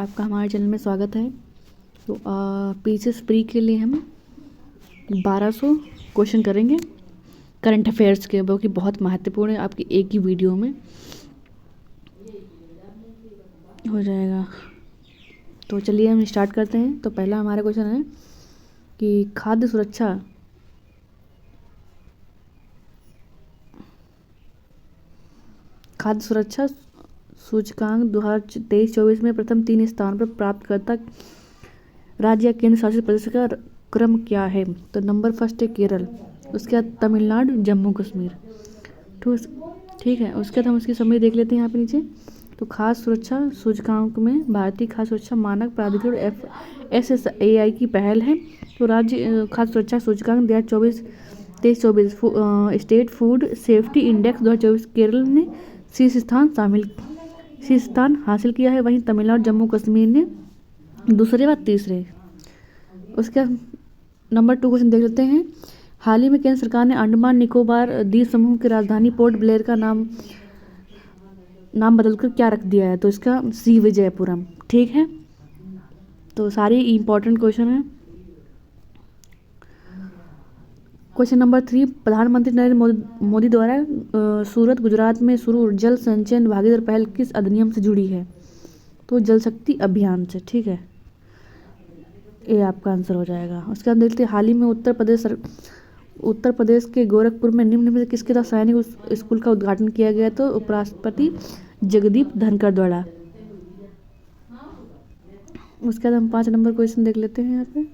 आपका हमारे चैनल में स्वागत है। तो पीसीएस प्री के लिए हम 1200 क्वेश्चन करेंगे करंट अफेयर्स के, जो कि बहुत महत्वपूर्ण है। आपकी एक ही वीडियो में हो जाएगा। तो चलिए हम स्टार्ट करते हैं। तो पहला हमारा क्वेश्चन है कि खाद्य सुरक्षा सूचकांक 2023-24 में प्रथम 3 स्थान पर प्राप्तकर्ता राज्य या केंद्र शासित प्रदेश का क्रम क्या है? तो नंबर फर्स्ट है केरल, उसके बाद तमिलनाडु, जम्मू कश्मीर। ठीक है, उसके बाद हम उसकी समरी देख लेते हैं यहाँ पे नीचे। तो खाद्य सुरक्षा सूचकांक में भारतीय खाद्य सुरक्षा मानक प्राधिकरण FSSAI की पहल है। तो राज्य खाद्य सुरक्षा सूचकांक 2023-24 state food safety index 2024 Kerala ने शीर्ष स्थान हासिल किया है। वहीं तमिलनाडु, जम्मू कश्मीर ने दूसरे व तीसरे। उसके नंबर 2 क्वेश्चन देख लेते हैं। हाल ही में केंद्र सरकार ने अंडमान निकोबार द्वीप समूह की राजधानी पोर्ट ब्लेयर का नाम बदलकर क्या रख दिया है? तो इसका सी विजयपुरम। ठीक है, तो सारी इंपॉर्टेंट क्वेश्चन है। क्वेश्चन नंबर 3, प्रधानमंत्री नरेंद्र मोदी द्वारा सूरत गुजरात में शुरू जल संचयन भागीदार पहल किस अधिनियम से जुड़ी है? तो जल शक्ति अभियान से। ठीक है, ये आपका आंसर हो जाएगा। उसके बाद देखते हैं, हाल ही में उत्तर प्रदेश के गोरखपुर में निम्न में से किसके द्वारा सैनिक स्कूल का उद्घाटन किया गया? तो उपराष्ट्रपति जगदीप धनखड़ द्वारा। उसके बाद हम 5 नंबर क्वेश्चन देख लेते हैं यहाँ पे।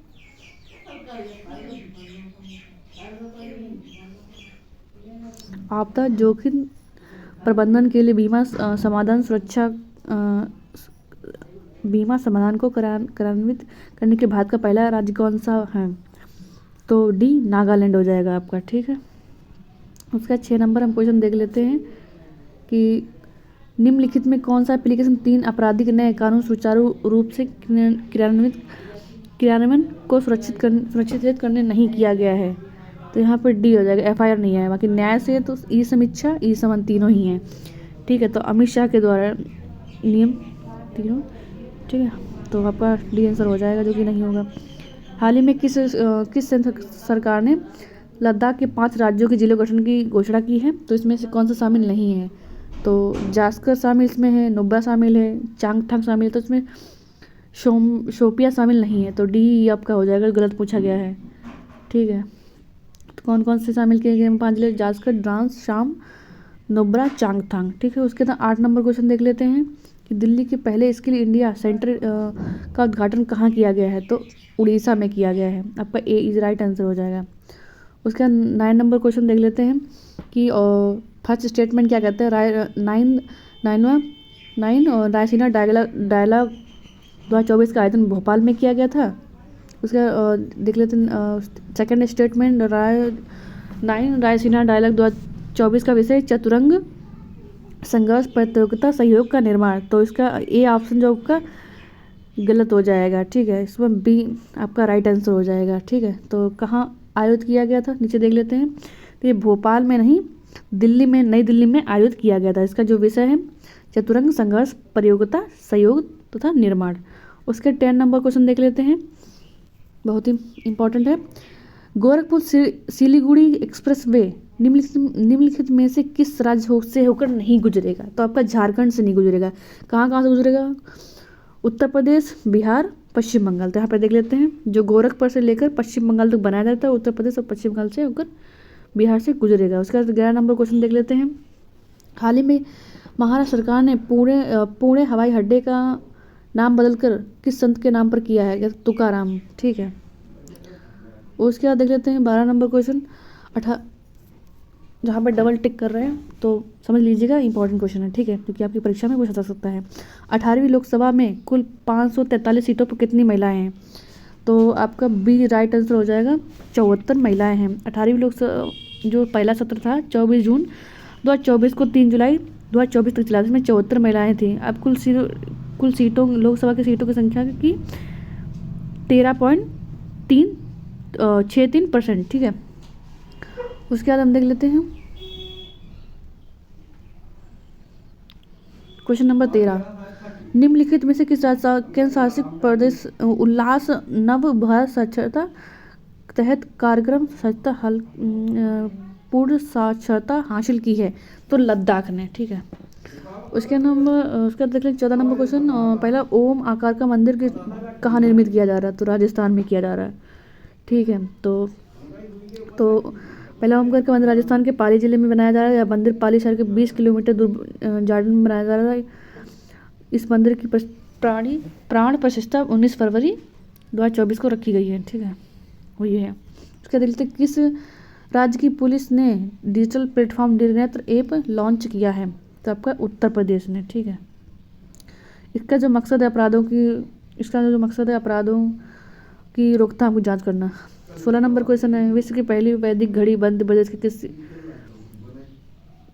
आपदा जोखिम प्रबंधन के लिए बीमा समाधान को कार्यान्वित करने के भारत का पहला राज्य कौन सा है? तो डी नागालैंड हो जाएगा आपका। ठीक है, उसका 6 नंबर हम क्वेश्चन देख लेते हैं कि निम्नलिखित में कौन सा एप्लीकेशन 3 आपराधिक नए कानून सुचारू रूप से क्रियान्वयन को सुनिश्चित करने नहीं किया गया है? तो यहाँ पर डी हो जाएगा, FIR नहीं है। बाकी न्याय से तो ई समीक्षा, ई समन तीनों ही हैं। ठीक है, तो अमित शाह के द्वारा नियम तीनों। ठीक है, तो आपका डी आंसर हो जाएगा, जो कि नहीं होगा। हाल ही में किस सरकार ने लद्दाख के 5 राज्यों के जिलों गठन की घोषणा की है? तो इसमें से कौन सा शामिल नहीं है? तो जास्कर शामिल इसमें है, नुब्रा शामिल है, चांगथांग शामिल है। तो इसमें शोपिया शामिल नहीं है। तो डी आपका हो जाएगा, गलत पूछा गया है। ठीक है, तो कौन कौन से शामिल किए गए? 5 जिले जास्कर, द्रास, शाम, नुब्रा, चांगथांग। ठीक है, उसके बाद 8 नंबर क्वेश्चन देख लेते हैं कि दिल्ली के पहले स्किल इंडिया सेंटर का उद्घाटन कहाँ किया गया है? तो उड़ीसा में किया गया है। आपका ए इज राइट आंसर हो जाएगा। उसके बाद 9 नंबर क्वेश्चन देख लेते हैं कि फर्स्ट स्टेटमेंट क्या कहते हैं? और रायसीना डायलॉग 2024 का आयोजन भोपाल में किया गया था। उसका देख लेते हैं सेकेंड स्टेटमेंट, रायसीना डायलॉग 2024 का विषय चतुरंग संघर्ष प्रतियोगिता सहयोग का निर्माण। तो इसका ए ऑप्शन जो आपका गलत हो जाएगा। ठीक है, इसमें बी आपका राइट आंसर हो जाएगा। ठीक है, तो कहाँ आयोजित किया गया था? नीचे देख लेते हैं। तो ये भोपाल में नहीं, दिल्ली में, नई दिल्ली में आयोजित किया गया था। इसका जो विषय है चतुरंग संघर्ष प्रतियोगिता सहयोग तथा निर्माण। उसके 10 नंबर क्वेश्चन देख लेते हैं, बहुत ही इंपॉर्टेंट है। गोरखपुर सिलीगुड़ी एक्सप्रेस वे निम्नलिखित में से किस राज्य से होकर नहीं गुजरेगा? तो आपका झारखंड से नहीं गुजरेगा। कहाँ से गुजरेगा? उत्तर प्रदेश, बिहार, पश्चिम बंगाल। तो यहाँ पे देख लेते हैं, जो गोरखपुर से लेकर पश्चिम बंगाल तक बनाया जाता है, उत्तर प्रदेश और पश्चिम बंगाल से होकर बिहार से गुजरेगा। उसके बाद 11 नंबर क्वेश्चन देख लेते हैं। हाल ही में महाराष्ट्र सरकार ने पुणे हवाई अड्डे का नाम बदलकर किस संत के नाम पर किया है? तुकाराम। ठीक है, उसके बाद देख लेते हैं 12 नंबर क्वेश्चन। जहाँ पर डबल टिक कर रहे हैं तो समझ लीजिएगा, इंपॉर्टेंट क्वेश्चन है। ठीक है, क्योंकि आपकी परीक्षा में पूछा जा सकता है। 18वीं लोकसभा में कुल 543 सीटों पर कितनी महिलाएं हैं? तो आपका बी राइट आंसर हो जाएगा, 74 महिलाएं हैं। 18वीं लोकसभा जो पहला सत्र था 24 जून 2024 को 3 जुलाई 2024 तक चला, जिसमें 74 महिलाएं थी। अब कुल सीटों, लोकसभा की सीटों की संख्या की 13.63%। ठीक है, उसके बाद हम देख लेते हैं क्वेश्चन नंबर 13। निम्नलिखित में से किस केंद्र शासित प्रदेश उल्लास नव भारत साक्षरता तहत कार्यक्रम साक्षरता पूर्ण साक्षरता हासिल की है? तो लद्दाख ने। ठीक है, उसका देख लें 14 नंबर क्वेश्चन। पहला, ओम आकार का मंदिर कहाँ निर्मित किया जा रहा है? तो राजस्थान में किया जा रहा है। ठीक है, तो पहला ओमकार का मंदिर राजस्थान के पाली जिले में बनाया जा रहा है। यह मंदिर पाली शहर के 20 किलोमीटर दूर जॉर्डन में बनाया जा रहा है। इस मंदिर की प्राण प्रतिष्ठा 19 फरवरी 2024 को रखी गई है। ठीक है, वो ये है। उसके देखते किस राज्य की पुलिस ने डिजिटल प्लेटफॉर्म नेत्र ऐप लॉन्च किया है? तो आपका उत्तर प्रदेश ने। ठीक है, इसका जो मकसद है अपराधों की रोकथाम की जांच करना। 16 नंबर क्वेश्चन है, विश्व की पहली वैदिक घड़ी मध्य प्रदेश के किस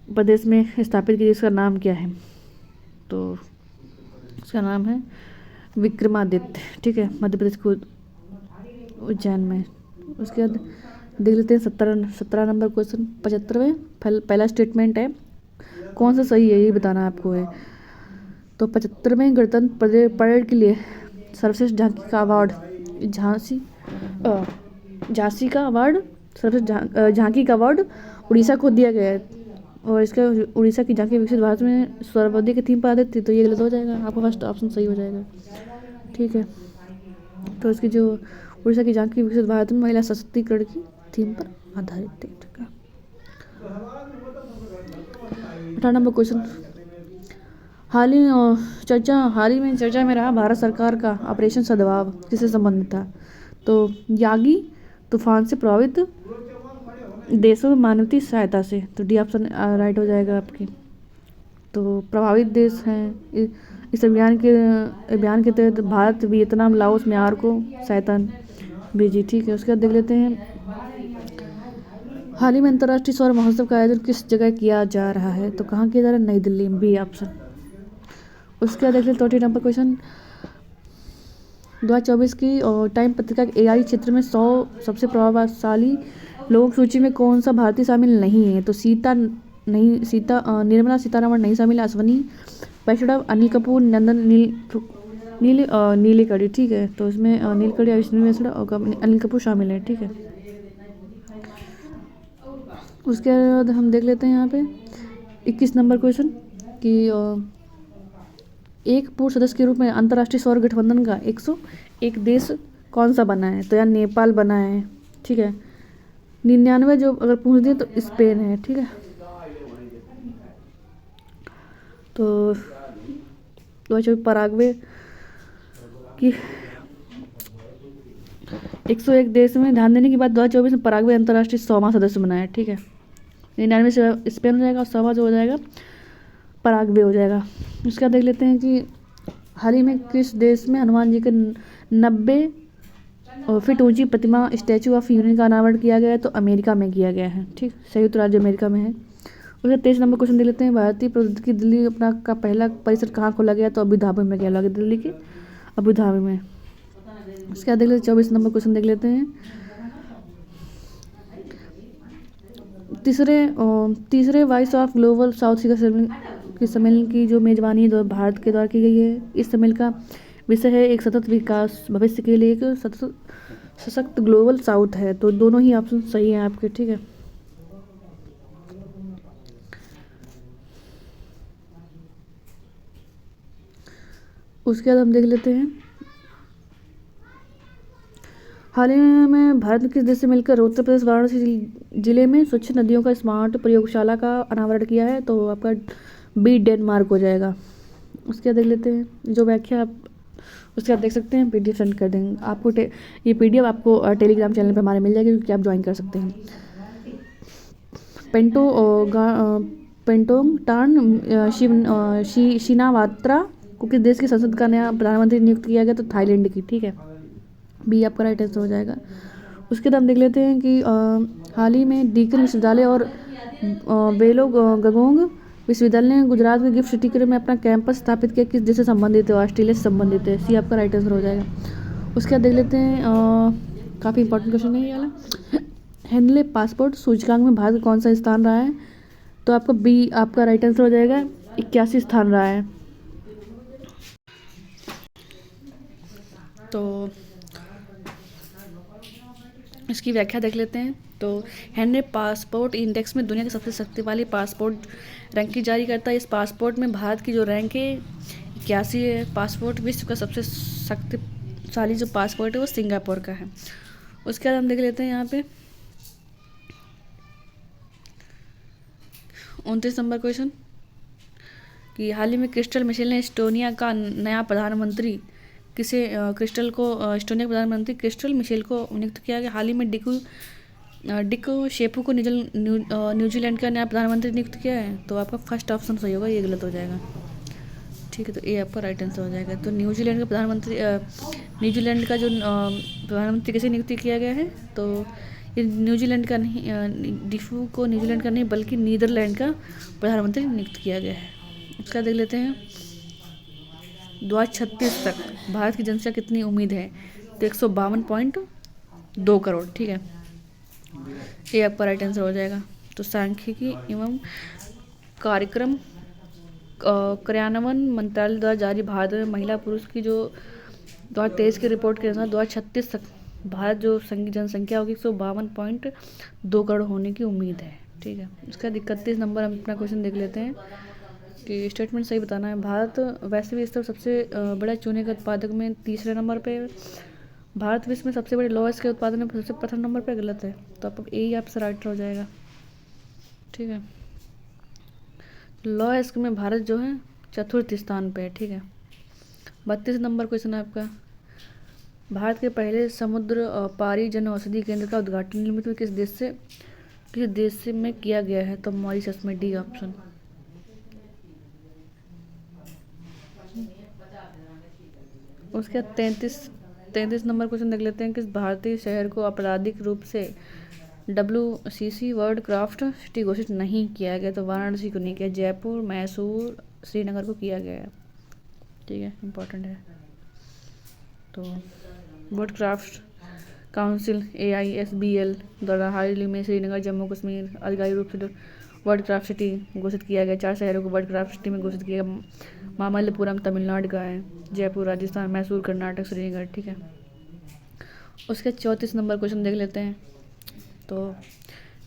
प्रदेश में स्थापित की, जिसका नाम क्या है? तो इसका नाम है विक्रमादित्य। ठीक है, मध्य प्रदेश को उज्जैन में। उसके बाद देख लेते हैं 17 नंबर क्वेश्चन। 75वें पहला स्टेटमेंट है, कौन सा सही है ये बताना आपको है। तो 75वें गणतंत्र परेड के लिए सर्वश्रेष्ठ झांकी का अवार्ड झांसी का अवार्ड सर्वश्रेष्ठ झांकी का अवार्ड उड़ीसा को दिया गया है। और इसका उड़ीसा की झांकी विकसित भारत में स्वरबद्धी की थीम पर आधारित थी, तो ये गलत हो जाएगा, आपका फर्स्ट ऑप्शन सही हो जाएगा। ठीक है, तो इसकी जो उड़ीसा की झांकी विकसित भारत में महिला सशक्तिकरण की थीम पर आधारित थी। ठीक है, 18 नंबर क्वेश्चन। हाल ही में चर्चा में रहा भारत सरकार का ऑपरेशन सद्भाव किससे संबंधित था? तो यागी तूफान से प्रभावित देशों में मानवीय सहायता से। तो डी ऑप्शन राइट हो जाएगा आपकी। तो प्रभावित देश हैं इस अभियान के तहत भारत, वियतनाम, लाओस, म्यांमार को सहायता भेजी। ठीक है, उसके बाद देख लेते हैं हाल ही में अंतर्राष्ट्रीय सौर महोत्सव का आयोजन किस जगह किया जा रहा है? तो कहाँ किया जा रहा है? नई दिल्ली में, बी ऑप्शन। उसके बाद देख लेते 20 नंबर क्वेश्चन। 2024 की टाइम पत्रिका के AI क्षेत्र में 100 सबसे प्रभावशाली लोगों की सूची में कौन सा भारतीय शामिल नहीं है? तो निर्मला सीतारमण नहीं शामिल, अश्वनी वैष्णव, अनिल कपूर, नंदन नीलेकणी। ठीक है, तो इसमें नीलकणी, अश्वनी वैष्णव और अनिल कपूर शामिल है। ठीक है, उसके बाद हम देख लेते हैं यहाँ पे 21 नंबर क्वेश्चन कि एक पूर्व सदस्य के रूप में अंतर्राष्ट्रीय सौर गठबंधन का 101 देश कौन सा बना है? तो यार नेपाल बना है। ठीक है, 99 जो अगर पूछ दिए तो स्पेन है। ठीक है, तो 2024 पराग्वे की 101 देश में ध्यान देने की बात। 2024 में पराग्वे अंतर्राष्ट्रीय 100वां सदस्य बना है। ठीक है, 99 से स्पेन हो जाएगा और 100वां जो हो जाएगा पराग्वे हो जाएगा। उसका देख लेते हैं कि हाल ही में किस देश में हनुमान जी के 90 फीट ऊंची प्रतिमा स्टैचू ऑफ यूनिटी का अनावरण किया गया है? तो अमेरिका में किया गया है। ठीक, संयुक्त राज्य अमेरिका में है। उसका 23 नंबर क्वेश्चन देख लेते हैं। भारतीय प्रौद्योगिकी दिल्ली अपना का पहला परिसर कहाँ खोला गया? तो अबू धाबी में गया, दिल्ली के अबू धाबी में। उसके बाद देख लेते 24 नंबर क्वेश्चन देख लेते हैं। तीसरे वॉइस ऑफ ग्लोबल साउथ के सम्मेलन की जो मेजबानी भारत के द्वारा की गई है। इस सम्मेलन का विषय है एक सतत विकास भविष्य के लिए एक सशक्त ग्लोबल साउथ है। तो दोनों ही ऑप्शन सही हैं आपके। ठीक है, उसके बाद हम देख लेते हैं हाल ही में भारत किस देश से मिलकर उत्तर प्रदेश वाराणसी जिले में स्वच्छ नदियों का स्मार्ट प्रयोगशाला का अनावरण किया है? तो आपका बी डेनमार्क हो जाएगा। उसके बाद देख लेते हैं जो व्याख्या आप उसके बाद देख सकते हैं, PDF सेंड कर देंगे आपको। ये PDF आपको टेलीग्राम चैनल पे हमारे मिल जाएगी, क्योंकि आप ज्वाइन कर सकते हैं। पेंटोंग टार्न शिनावात्रा को किस देश की संसद का नया प्रधानमंत्री नियुक्त किया गया? तो थाईलैंड की। ठीक है, बी आपका राइट आंसर हो जाएगा। उसके बाद हम देख लेते हैं कि हाल ही में डीकन विश्वविद्यालय और बेलोगोंग विश्वविद्यालय ने गुजरात के गिफ्ट सिटी में अपना कैंपस स्थापित किया, किस देश से संबंधित है? ऑस्ट्रेलिया से संबंधित है। सी आपका राइट आंसर हो जाएगा। उसके बाद देख लेते हैं काफ़ी इंपॉर्टेंट क्वेश्चन है ये वाला। हेनले पासपोर्ट सूचकांक में भारत का कौन सा स्थान रहा है? तो आपका बी आपका राइट आंसर हो जाएगा, 81 स्थान रहा है। तो इसकी व्याख्या देख लेते हैं। तो हेनरी पासपोर्ट इंडेक्स में दुनिया की सबसे शक्तिशाली पासपोर्ट रैंकिंग जारी करता है। इस पासपोर्ट में भारत की जो रैंक है 81 है। पासपोर्ट विश्व का सबसे शक्तिशाली जो पासपोर्ट है वो सिंगापुर का है। उसके बाद हम देख लेते हैं यहाँ पे 29 नंबर क्वेश्चन कि हाल ही में क्रिस्टल मिशेल ने एस्टोनिया का नया प्रधानमंत्री क्रिस्टल प्रधानमंत्री क्रिस्टल मिशेल को नियुक्त किया गया। हाल ही में डिक शेपू को न्यूजीलैंड का नया प्रधानमंत्री नियुक्त किया है। तो आपका फर्स्ट ऑप्शन सही होगा, ये गलत हो जाएगा। ठीक है, तो ये आपका राइट आंसर हो जाएगा। तो न्यूजीलैंड का न्यूजीलैंड का जो प्रधानमंत्री किसे नियुक्त किया गया है, तो ये न्यूजीलैंड का नहीं, डिफू को न्यूजीलैंड का नहीं बल्कि नीदरलैंड का प्रधानमंत्री नियुक्त किया गया है। उसका देख लेते हैं 2036 तक भारत की जनसंख्या कितनी उम्मीद है, तो 152.2 करोड़। ठीक है, ये आपका राइट आंसर हो जाएगा। तो सांख्यिकी एवं कार्यक्रम कार्यान्वयन मंत्रालय द्वारा जारी भारत में महिला पुरुष की जो 2023 की रिपोर्ट के अनुसार 2036 तक भारत जो जनसंख्या होगी 152.2 करोड़ होने की उम्मीद है। ठीक है, इसका 31 नंबर हम अपना क्वेश्चन देख लेते हैं कि स्टेटमेंट सही बताना है। भारत वैश्विक स्तर सबसे बड़ा चूने के उत्पादक में तीसरे नंबर पे। भारत विश्व में सबसे बड़े लॉस के उत्पादन में सबसे प्रथम नंबर पे, गलत है। तो यही आपसे राइट हो जाएगा। ठीक है, लॉस में भारत जो है चतुर्थ स्थान पे है। ठीक है, 32 नंबर क्वेश्चन है आपका। भारत के पहले समुद्र पारी जन औषधि केंद्र का उद्घाटन निम्नलिखित में किस देश से में किया गया है, तो मॉरिशस में, डी ऑप्शन। उसके बाद 33 नंबर क्वेश्चन देख लेते हैं। किस भारतीय शहर को आपराधिक रूप से WCC वर्ल्ड क्राफ्ट सिटी घोषित नहीं किया गया, तो वाराणसी को नहीं किया, जयपुर, मैसूर, श्रीनगर को किया गया है। ठीक है, इम्पोर्टेंट है। तो वर्ल्ड क्राफ्ट काउंसिल AISBL द्वारा हाल ही में श्रीनगर, जम्मू कश्मीर आधिकारिक रूप से वर्ल्ड क्राफ्ट सिटी घोषित किया गया। 4 शहरों को वर्ल्ड क्राफ्ट सिटी में घोषित किया गया। मामल्लपुरम तमिलनाडु का है, जयपुर राजस्थान, मैसूर कर्नाटक, श्रीनगर। ठीक है, उसके 34 नंबर क्वेश्चन देख लेते हैं। तो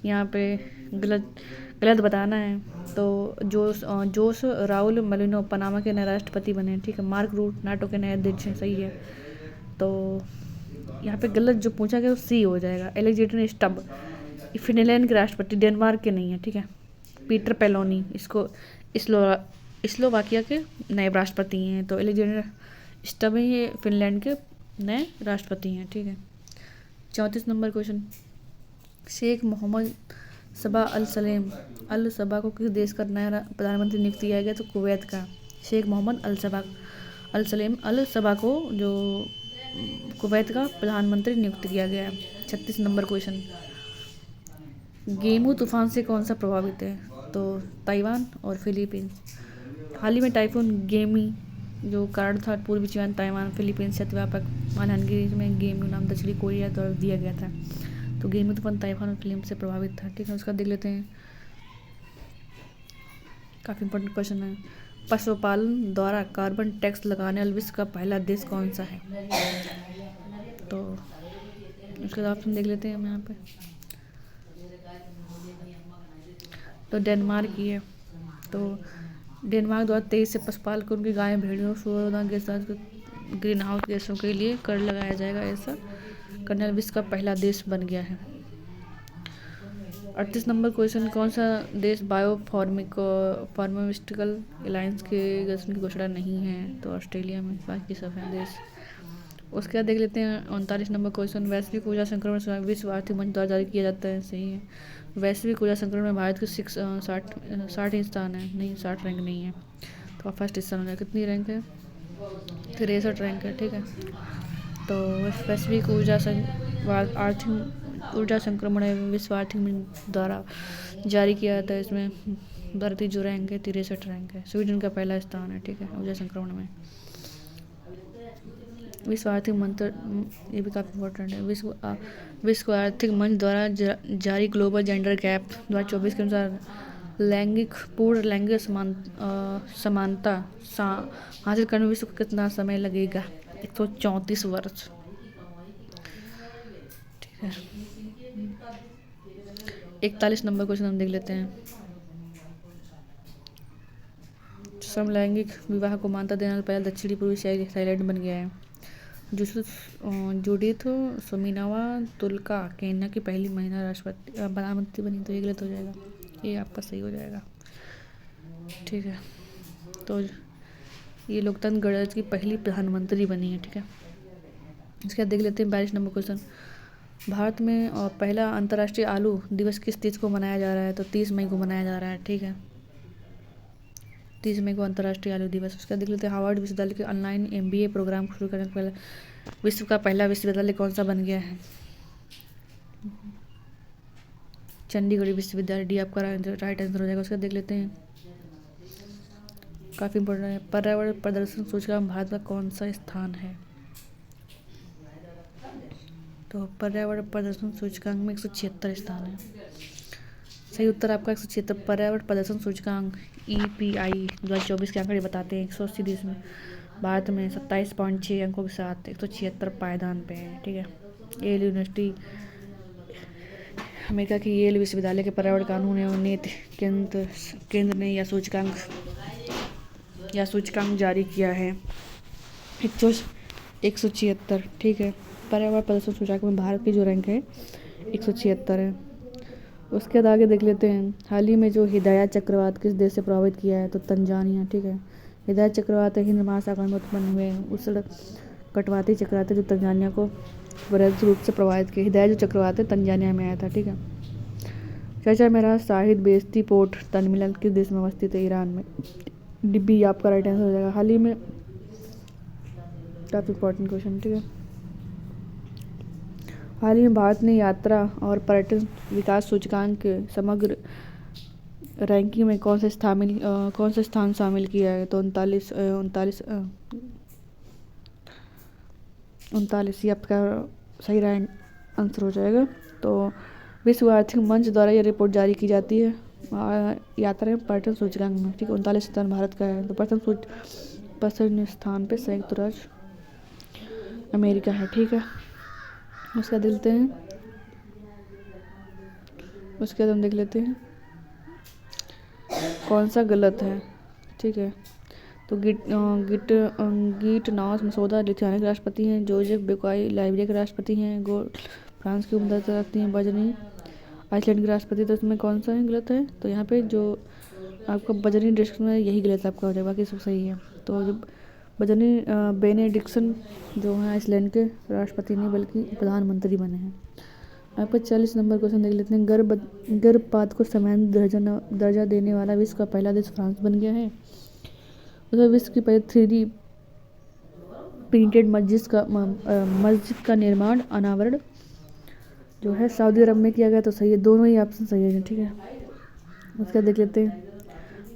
यहाँ पे गलत बताना है। तो जोस राउल मलिनो पनामा के नए राष्ट्रपति बने। ठीक है, मार्क रूट नाटो के नए अध्यक्ष हैं, सही है। तो यहाँ पे गलत जो पूछा गया वो सी हो जाएगा। एलेक्जेंडर स्टब फिनलैंड के राष्ट्रपति, डेनमार्क के नहीं है। ठीक है, पीटर पेलोनी इसको स्लोवाकिया के नए राष्ट्रपति हैं। तो एलेक्जेंडर स्टब ही फिनलैंड के नए राष्ट्रपति हैं। ठीक है, 34 नंबर क्वेश्चन। शेख मोहम्मद सबा अल सबा को किस देश का नया प्रधानमंत्री नियुक्त किया गया, तो कुवैत का। शेख मोहम्मद अल सबा को जो कुवैत का प्रधानमंत्री नियुक्त किया गया। 36 नंबर क्वेश्चन। गेमू तूफान से कौन सा प्रभावित है, तो ताइवान और फिलीपींस। हाल ही में टाइफून गेमी जो कारण था पूर्वी चीन, ताइवान, फिलीपींस से अतिव्यापक मानहानि में गेमू नाम दक्षिणी कोरिया द्वारा दिया गया था। तो गेमू तूफान ताइवान और फिलीपींस से प्रभावित था। ठीक है, उसका देख लेते हैं। काफ़ी इंपॉर्टेंट क्वेश्चन है। पशुपालन द्वारा कार्बन टैक्स लगाने वाला विश्व का पहला देश कौन सा है, तो उसका ऑप्शन देख लेते हैं हम यहाँ पे। तो डेनमार्क ही है। तो डेनमार्क 2023 से पशुपालन को उनकी गाय, भेड़ियों, सूअर, गैस ग्रीन हाउस गैसों के लिए कर लगाया जाएगा। ऐसा करने वाला विश्व का पहला देश बन गया है। 38 नंबर क्वेश्चन। कौन सा देश बायो फार्मास्यूटिकल अलायंस के गठन की घोषणा नहीं है, तो ऑस्ट्रेलिया में, बाकी सब हैं देश। उसके बाद देख लेते हैं 39 नंबर क्वेश्चन। वैश्विक ऊर्जा संक्रमण विश्व आर्थिक मंच द्वारा जारी किया जाता है, सही है। वैश्विक ऊर्जा संक्रमण में भारत के 60 स्थान है, नहीं 60 रैंक नहीं है। तो फर्स्ट स्थान हो जाए। कितनी रैंक है, 63 रैंक है। ठीक है, तो वैश्विक आर्थिक ऊर्जा संक्रमण विश्व आर्थिक मंच द्वारा जारी किया जाता है। इसमें भारत की जो रैंक है 63 रैंक है। स्वीडन का पहला स्थान है। ठीक है, ऊर्जा संक्रमण में। विश्व आर्थिक मंच, ये भी काफ़ी इंपॉर्टेंट है। विश्व आर्थिक मंच द्वारा जारी ग्लोबल जेंडर गैप 2024 के अनुसार पूर्ण लैंगिक समानता हासिल करने में विश्व को कितना समय लगेगा, 134 वर्ष। ठीक है, 41 नंबर क्वेश्चन हम देख लेते हैं। समलैंगिक विवाह को मान्यता देने वाला पहला दक्षिणी पूर्वी थाईलैंड बन गया है। जूडिथ सुमीनावा तुलका केन्या की पहली महिला राष्ट्रपति प्रधानमंत्री बनी, तो ये गलत हो जाएगा, ये आपका सही हो जाएगा। ठीक है, तो ये लोकतंत्र गणराज्य की पहली प्रधानमंत्री बनी है। ठीक है, इसके बाद देख लेते हैं 42 नंबर क्वेश्चन। भारत में पहला अंतर्राष्ट्रीय आलू दिवस किस तीज को मनाया जा रहा है, तो 30 मई को मनाया जा रहा है। ठीक है, 30 मई को अंतर्राष्ट्रीय आलू दिवस। उसका देख लेते हैं हार्वर्ड विश्वविद्यालय के ऑनलाइन MBA प्रोग्राम शुरू करने का विश्व का पहला विश्वविद्यालय कौन सा बन गया है? चंडीगढ़ विश्वविद्यालय, डी आपका राइट आंसर हो जाएगा। उसका देख लेते हैं, काफ़ी इंपॉर्टेंट है, पर्यावरण प्रदर्शन सूचकांक भारत का कौन सा स्थान है? तो पर्यावरण प्रदर्शन सूचकांक में 176 स्थान है। सही उत्तर आपका 176। पर्यावरण प्रदर्शन सूचकांक EPI 2024 के आंकड़े बताते हैं 180 देश में भारत में 27.6 अंकों के साथ 176 पायदान पे है। ठीक है, येल यूनिवर्सिटी अमेरिका की येल विश्वविद्यालय के पर्यावरण कानून एवं नीति केंद्र ने यह सूचकांक जारी किया है 176। ठीक है, पर्यावरण प्रदर्शन सूचकांक में भारत की जो रैंक है 176 है। उसके बाद आगे देख लेते हैं, हाल ही में जो हिदायत चक्रवात किस देश से प्रभावित किया है, तो तंजानिया। ठीक है, हिदायत चक्रवात हिंद महासागर में उत्पन्न हुए उस कटवाती चक्रवात जो तंजानिया को वृहद रूप से प्रभावित किया। हिदायत जो चक्रवात है तंजानिया में आया था। ठीक है, चर्चा में रहा शाहिद बेस्ती पोर्ट टर्मिनल किस देश में अवस्थित है? ईरान में, डिब्बी आपका राइट आंसर हो जाएगा। हाल ही में काफ़ी इंपॉर्टेंट क्वेश्चन। ठीक है, हाल ही में भारत ने यात्रा और पर्यटन विकास सूचकांक के समग्र रैंकिंग में कौन सा स्थान शामिल किया है? तो 39 ये आपका सही राइट आंसर हो जाएगा। तो विश्व आर्थिक मंच द्वारा यह रिपोर्ट जारी की जाती है यात्रा एवं पर्यटन सूचकांक में। ठीक है, 39 स्थान भारत का है। तो प्रथम स्थान पे संयुक्त राज्य अमेरिका है। ठीक है, उसका देखते हैं, उसके बाद हम देख लेते हैं कौन सा गलत है। ठीक है, तो गीटनॉस मसौदा लिथुआनिया के राष्ट्रपति हैं, जोसेफ बोकाई लाइबेरिया के राष्ट्रपति हैं, फ्रांस की उम्मीदवार रखती हैं, बजनी आइसलैंड के राष्ट्रपति। तो इसमें कौन सा गलत है? तो यहाँ पे जो आपका बजनी डिस्क में यही गलत आपका हो जाएगा, बाकी सब सही है। तो जो बजनी बेनेडिक्सन जो हैं आइसलैंड के राष्ट्रपति नहीं बल्कि प्रधानमंत्री बने हैं। आपका 40 नंबर क्वेश्चन देख लेते हैं, गर्भपात को सामान्य दर्जा देने वाला विश्व का पहला देश फ्रांस बन गया है। उसमें विश्व की पहली 3D प्रिंटेड मस्जिद का निर्माण अनावरण जो है सऊदी अरब में किया गया। तो सही है, दोनों ही ऑप्शन सही है। ठीक है, उसका देख लेते हैं,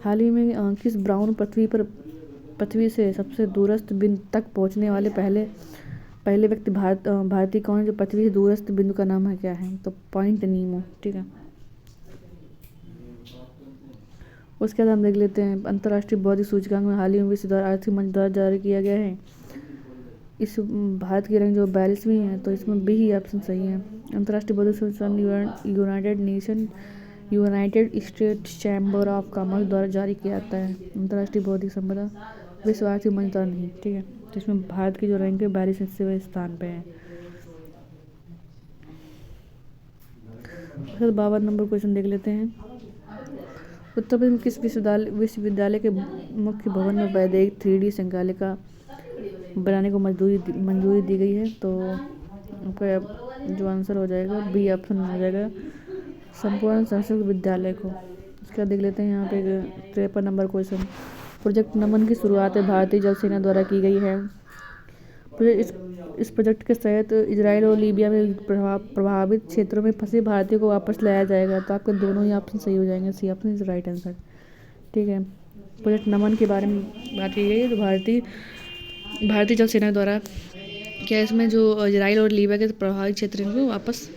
हाल ही में किस ब्राउन पृथ्वी से सबसे दूरस्थ बिंदु तक पहुंचने वाले पहले व्यक्ति भारतीय कौन है? जो पृथ्वी से दूरस्थ बिंदु का नाम है क्या है? तो पॉइंट नीमो। ठीक है, उसके बाद हम देख लेते हैं, अंतर्राष्ट्रीय बौद्धिक सूचकांक में हाल ही में विश्व द्वारा आर्थिक मंच द्वारा जारी किया गया है। इस भारत की रैंक जो 42वीं है, तो इसमें बी ही ऑप्शन सही है। अंतर्राष्ट्रीय बौद्धिक सूचकांक United states chamber of commerce द्वारा जारी किया जाता है। अंतर्राष्ट्रीय बौद्धिक संपदा विश्व आर्थिक मंच द्वारा नहीं। ठीक है, तो इसमें भारत की जो रैंक है 42वें स्थान पे है। 52 नंबर क्वेश्चन देख लेते हैं, उत्तर प्रदेश में किस विश्वविद्यालय के मुख्य भवन में वैदिक 3D संग्रहालय बनाने को मंजूरी दी गई है? तो आपका जो आंसर हो जाएगा बी ऑप्शन हो जाएगा, संपूर्ण संस्कृत विद्यालय को। इसका देख लेते हैं यहाँ पे 53 नंबर क्वेश्चन, प्रोजेक्ट नमन की शुरुआत भारतीय जल सेना द्वारा की गई है। इस प्रोजेक्ट के तहत इजराइल और लीबिया में प्रभावित क्षेत्रों में फंसे भारतीयों को वापस लाया जाएगा। तो आपके दोनों ही ऑप्शन सही हो जाएंगे, C option is right answer. ठीक है, प्रोजेक्ट नमन के बारे में बात की गई है। तो भारतीय जल सेना द्वारा क्या इसमें जो इजराइल और लीबिया के प्रभावित क्षेत्र में वापस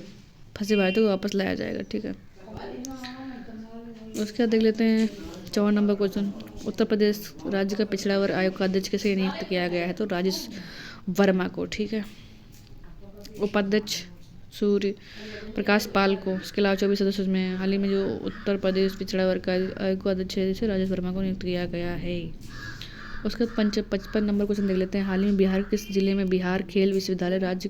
फंसे भारतीयों को वापस लाया जाएगा। ठीक है, उसके बाद देख लेते हैं 54 नंबर क्वेश्चन, उत्तर प्रदेश राज्य का पिछड़ा वर्ग आयोग का अध्यक्ष किसे नियुक्त किया गया है? तो वर्मा को, ठीक है। उपाध्यक्ष सूर्य प्रकाश पाल को। इसके अलावा 24 सदस्य में हाल ही में जो उत्तर प्रदेश पिछड़ा वर्ग आयोग को अध्यक्ष से राजेश वर्मा को नियुक्त किया गया है। उसके बाद 55 नंबर क्वेश्चन देख लेते हैं। हाल ही में बिहार किस जिले में बिहार खेल विश्वविद्यालय राज्य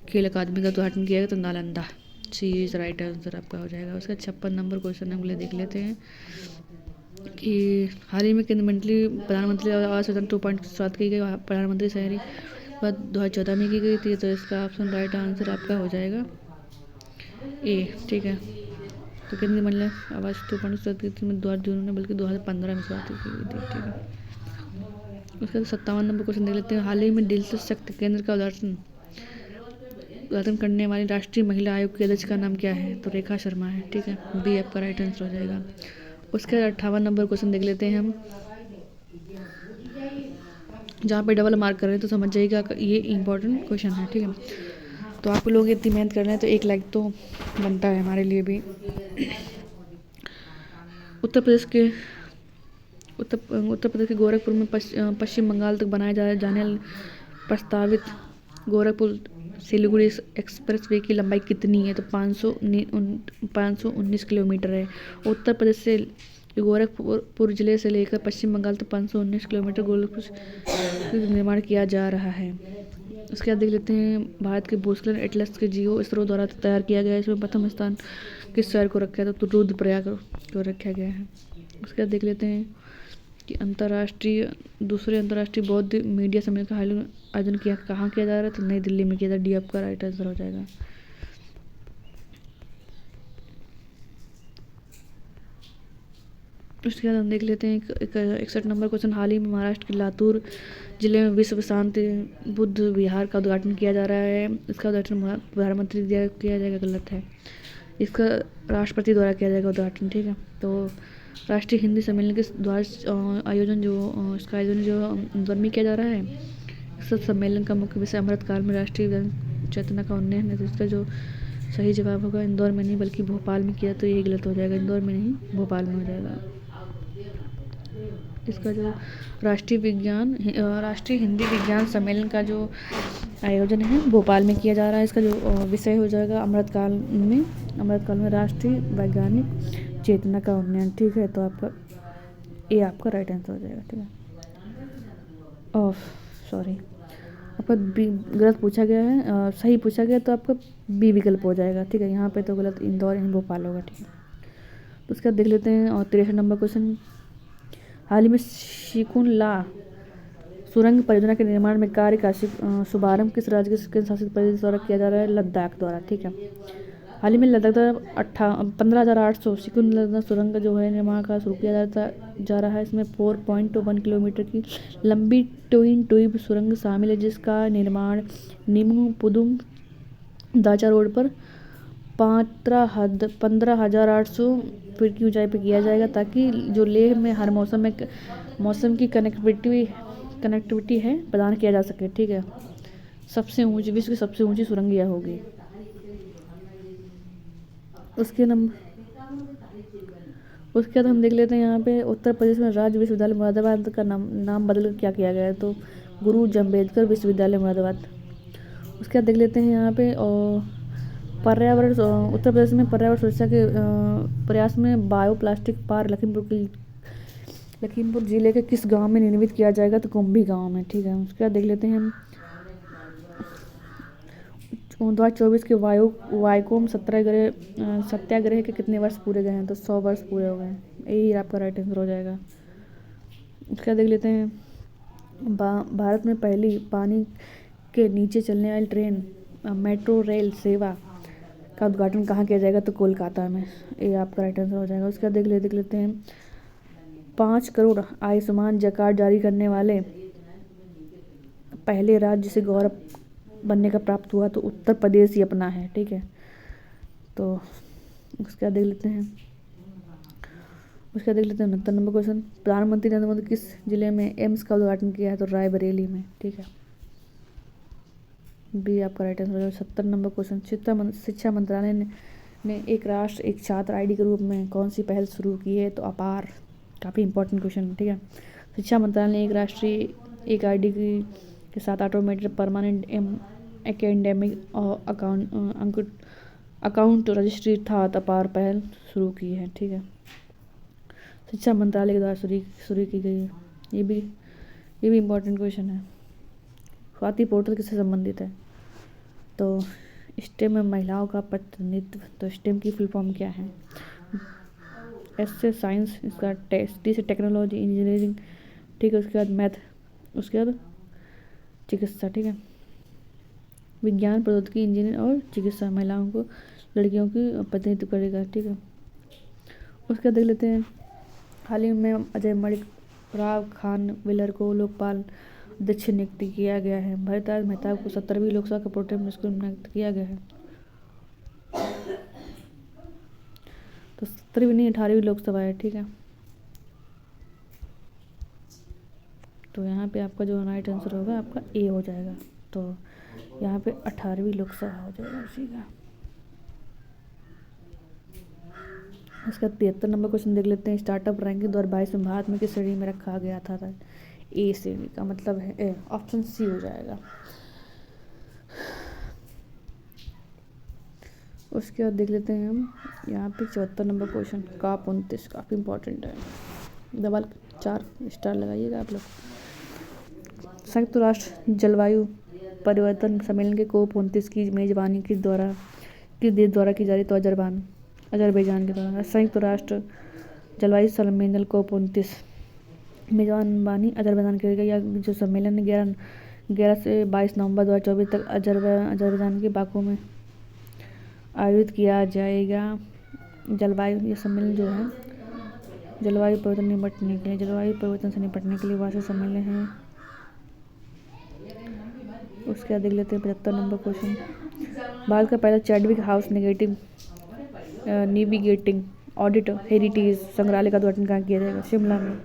खेल अकादमी का उद्घाटन किया गया? तो नालंदा। सी इज राइट आंसर आपका हो जाएगा। उसका 56 नंबर क्वेश्चन हम देख लेते हैं कि हाल ही में केंद्रीय मंत्री प्रधानमंत्री आवास योजना 2.0 की शुरुआत की गई। प्रधानमंत्री शहरी बात 2014 में की गई थी। तो इसका ऑप्शन राइट आंसर आपका हो जाएगा ए, ठीक है। तो केंद्रीय मंत्री आवास 2.0 शुरुआत की थी में 2000 में, बल्कि 2015 में शुरुआत की गई थी, ठीक है। उसके बाद 57 नंबर क्वेश्चन देख लेते हैं। हाल ही में दिल शक्ति केंद्र का उद्घाटन करने वाली राष्ट्रीय महिला आयोग की अध्यक्ष का नाम क्या है? तो रेखा शर्मा है, ठीक है। बी आपका राइट आंसर हो जाएगा। उसके 58 नंबर क्वेश्चन देख लेते हैं हम, जहाँ पे डबल मार्क कर रहे हैं तो समझ जाइएगा ये इंपॉर्टेंट क्वेश्चन है, ठीक है। तो आप लोग इतनी मेहनत कर रहे हैं तो 1 लाइक तो बनता है हमारे लिए भी। उत्तर प्रदेश के गोरखपुर में पश्चिम बंगाल तक बनाए जाने प्रस्तावित गोरखपुर सिलीगुड़ी एक्सप्रेस वे की लंबाई कितनी है? तो 519 किलोमीटर है। उत्तर प्रदेश से गोरखपुर जिले से लेकर पश्चिम बंगाल तक 519 किलोमीटर गोरखपुर निर्माण किया जा रहा है। उसके बाद देख लेते हैं भारत के भूस्खलन एटलस के जियो इसरो द्वारा तैयार किया गया है। इसमें प्रथम स्थान किस शहर को रखा है? तो रुद्रप्रयाग को रखा गया है। उसके बाद देख लेते हैं कि दूसरे अंतर्राष्ट्रीय बौद्ध मीडिया सम्मेलन का आयोजन कहाँ किया जा रहा है? तो नई दिल्ली में किया जा रहा है। डी आपका राइट आंसर हो जाएगा। उसके बाद हम देख लेते हैं 61 नंबर क्वेश्चन। हाल ही में महाराष्ट्र के लातूर जिले में विश्व शांति बुद्ध विहार का उद्घाटन किया जा रहा है। इसका उद्घाटन प्रधानमंत्री द्वारा किया जाएगा? गलत है, इसका राष्ट्रपति द्वारा किया जाएगा उद्घाटन, ठीक है। तो राष्ट्रीय हिंदी सम्मेलन के द्वारा इसका आयोजन जो इंदौर में किया जा रहा है। इस सम्मेलन का मुख्य विषय अमृतकाल में राष्ट्रीय चेतना का उन्नयन है। तो इसका जो सही जवाब होगा इंदौर में नहीं बल्कि भोपाल में किया, तो ये गलत हो जाएगा। इंदौर में नहीं भोपाल में हो जाएगा। इसका जो राष्ट्रीय हिंदी विज्ञान सम्मेलन का जो आयोजन है भोपाल में किया जा रहा है। इसका जो विषय हो जाएगा अमृतकाल में राष्ट्रीय वैज्ञानिक चेतना का उन्नयन, ठीक है। तो आपका ए आपका राइट आंसर हो जाएगा, ठीक है। सॉरी, आपका बी गलत पूछा गया है, सही पूछा गया तो आपका बी विकल्प हो जाएगा, ठीक है। यहाँ पे तो गलत इंदौर यानी भोपाल होगा, ठीक है। तो उसके बाद देख लेते हैं और 63 नंबर क्वेश्चन। हाल ही में शिकुनला सुरंग परियोजना के निर्माण में कार्य का शुभारंभ किस राज्य के शासित प्रदेश द्वारा किया जा रहा है? लद्दाख द्वारा, ठीक है। हाल ही में लद्दाख द्वारा 15,800 शिकुनला सुरंग जो है निर्माण का शुरू किया जा रहा है। इसमें 4.1 किलोमीटर की लंबी ट्विन ट्यूब सुरंग शामिल है, जिसका निर्माण निमू पुदुम दाचा रोड पर 15,800 फीट की ऊंचाई पर किया जाएगा, ताकि जो लेह में हर मौसम की कनेक्टिविटी है प्रदान किया जा सके, ठीक है। विश्व की सबसे ऊंची सुरंग यह होगी। उसके बाद हम देख लेते हैं यहाँ पे उत्तर प्रदेश में राज्य विश्वविद्यालय मुरादाबाद का नाम बदल क्या किया गया है? तो गुरु अम्बेडकर विश्वविद्यालय मुरादाबाद। उसके बाद देख लेते हैं यहाँ पे पर्यावरण उत्तर प्रदेश में पर्यावरण सुरक्षा के प्रयास में बायोप्लास्टिक पार्क लखीमपुर जिले के किस गांव में निर्मित किया जाएगा? तो कुंभी गांव में, ठीक है। उसके बाद देख लेते हैं हम 2024 के वाईकोम सत्याग्रह के कितने वर्ष पूरे गए हैं? तो 100 वर्ष पूरे हो गए हैं। यही आपका राइट आंसर हो जाएगा। उसके बाद देख लेते हैं भारत में पहली पानी के नीचे चलने वाली ट्रेन मेट्रो रेल सेवा का उद्घाटन कहाँ किया जाएगा? तो कोलकाता में। ये आपका राइट आंसर हो जाएगा। उसके बाद देख लेते हैं 5 करोड़ आयुष्मान कार्ड जारी करने वाले पहले राज्य से गौरव बनने का प्राप्त हुआ, तो उत्तर प्रदेश ही अपना है, ठीक है। तो उसके बाद देख लेते हैं 69 नंबर क्वेश्चन। प्रधानमंत्री नरेंद्र मोदी किस जिले में एम्स का उद्घाटन किया है? तो रायबरेली में, ठीक है। बी आपका राइट आंसर हो जाएगा। 70 नंबर क्वेश्चन। शिक्षा मंत्रालय ने एक राष्ट्र एक छात्र आईडी के रूप में कौन सी पहल शुरू की है? तो अपार, काफ़ी इंपॉर्टेंट क्वेश्चन, ठीक है। शिक्षा मंत्रालय ने एक राष्ट्रीय एक आईडी के के साथ automated permanent academic account registry था अपार पहल शुरू की है। ठीक है, शिक्षा मंत्रालय के द्वारा शुरू की गई है। ये भी इम्पोर्टेंट क्वेश्चन है। स्वाति पोर्टल किससे संबंधित है? तो स्टेम में महिलाओं का प्रतिनिधित्व। तो स्टेम की फुल फॉर्म क्या है? एस से साइंस, इसका टी से टेक्नोलॉजी इंजीनियरिंग, ठीक है, उसके बाद मैथ, उसके बाद चिकित्सा। ठीक है, विज्ञान प्रौद्योगिकी इंजीनियर और चिकित्सा महिलाओं को, लड़कियों की प्रतिनिधित्व करेगा। ठीक है, उसके बाद देख लेते हैं हाल ही में अजय मलिक, राव खान विलर को लोकपाल अध्यक्ष नियुक्त किया गया है। भरतलाल मेहताब को 17वीं लोकसभा का प्रोटेम नियुक्त किया गया है। तो 17वीं नहीं 18वीं लोकसभा है। ठीक है, तो यहाँ पे आपका जो राइट आंसर होगा आपका ए हो जाएगा। तो यहाँ पे 18वीं लोकसभा हो जाएगा उसी का। इसका 73 नंबर क्वेश्चन देख लेते हैं। स्टार्टअप रैंकिंग 2022 में भारत में किस श्रेणी में रखा गया था? ए श्रेणी का मतलब है ए, ऑप्शन सी हो जाएगा। उसके बाद देख लेते हैं हम यहाँ पे 74 नंबर क्वेश्चन COP 29 काफ़ी इंपॉर्टेंट है। दबा 4 स्टार लगाइएगा आप लोग। संयुक्त राष्ट्र जलवायु परिवर्तन सम्मेलन के COP 29 की मेजबानी किस देश द्वारा की जा रही? तो अजरबैजान के द्वारा। संयुक्त राष्ट्र जलवायु सम्मेलन COP 29 मेजबानी अजरबैजान करेगा। या जो सम्मेलन 11 से 22 नवंबर 2024 तक अजरबैजान के बाकू में आयोजित किया जाएगा। ये सम्मेलन जो है जलवायु परिवर्तन से निपटने के लिए वार्षिक सम्मेलन है। उसके बाद देख लेते हैं 75 नंबर क्वेश्चन। भारत का पहला Chadwick house navigating audit heritage संग्रहालय का उद्घाटन कहाँ किया जाएगा? शिमला में।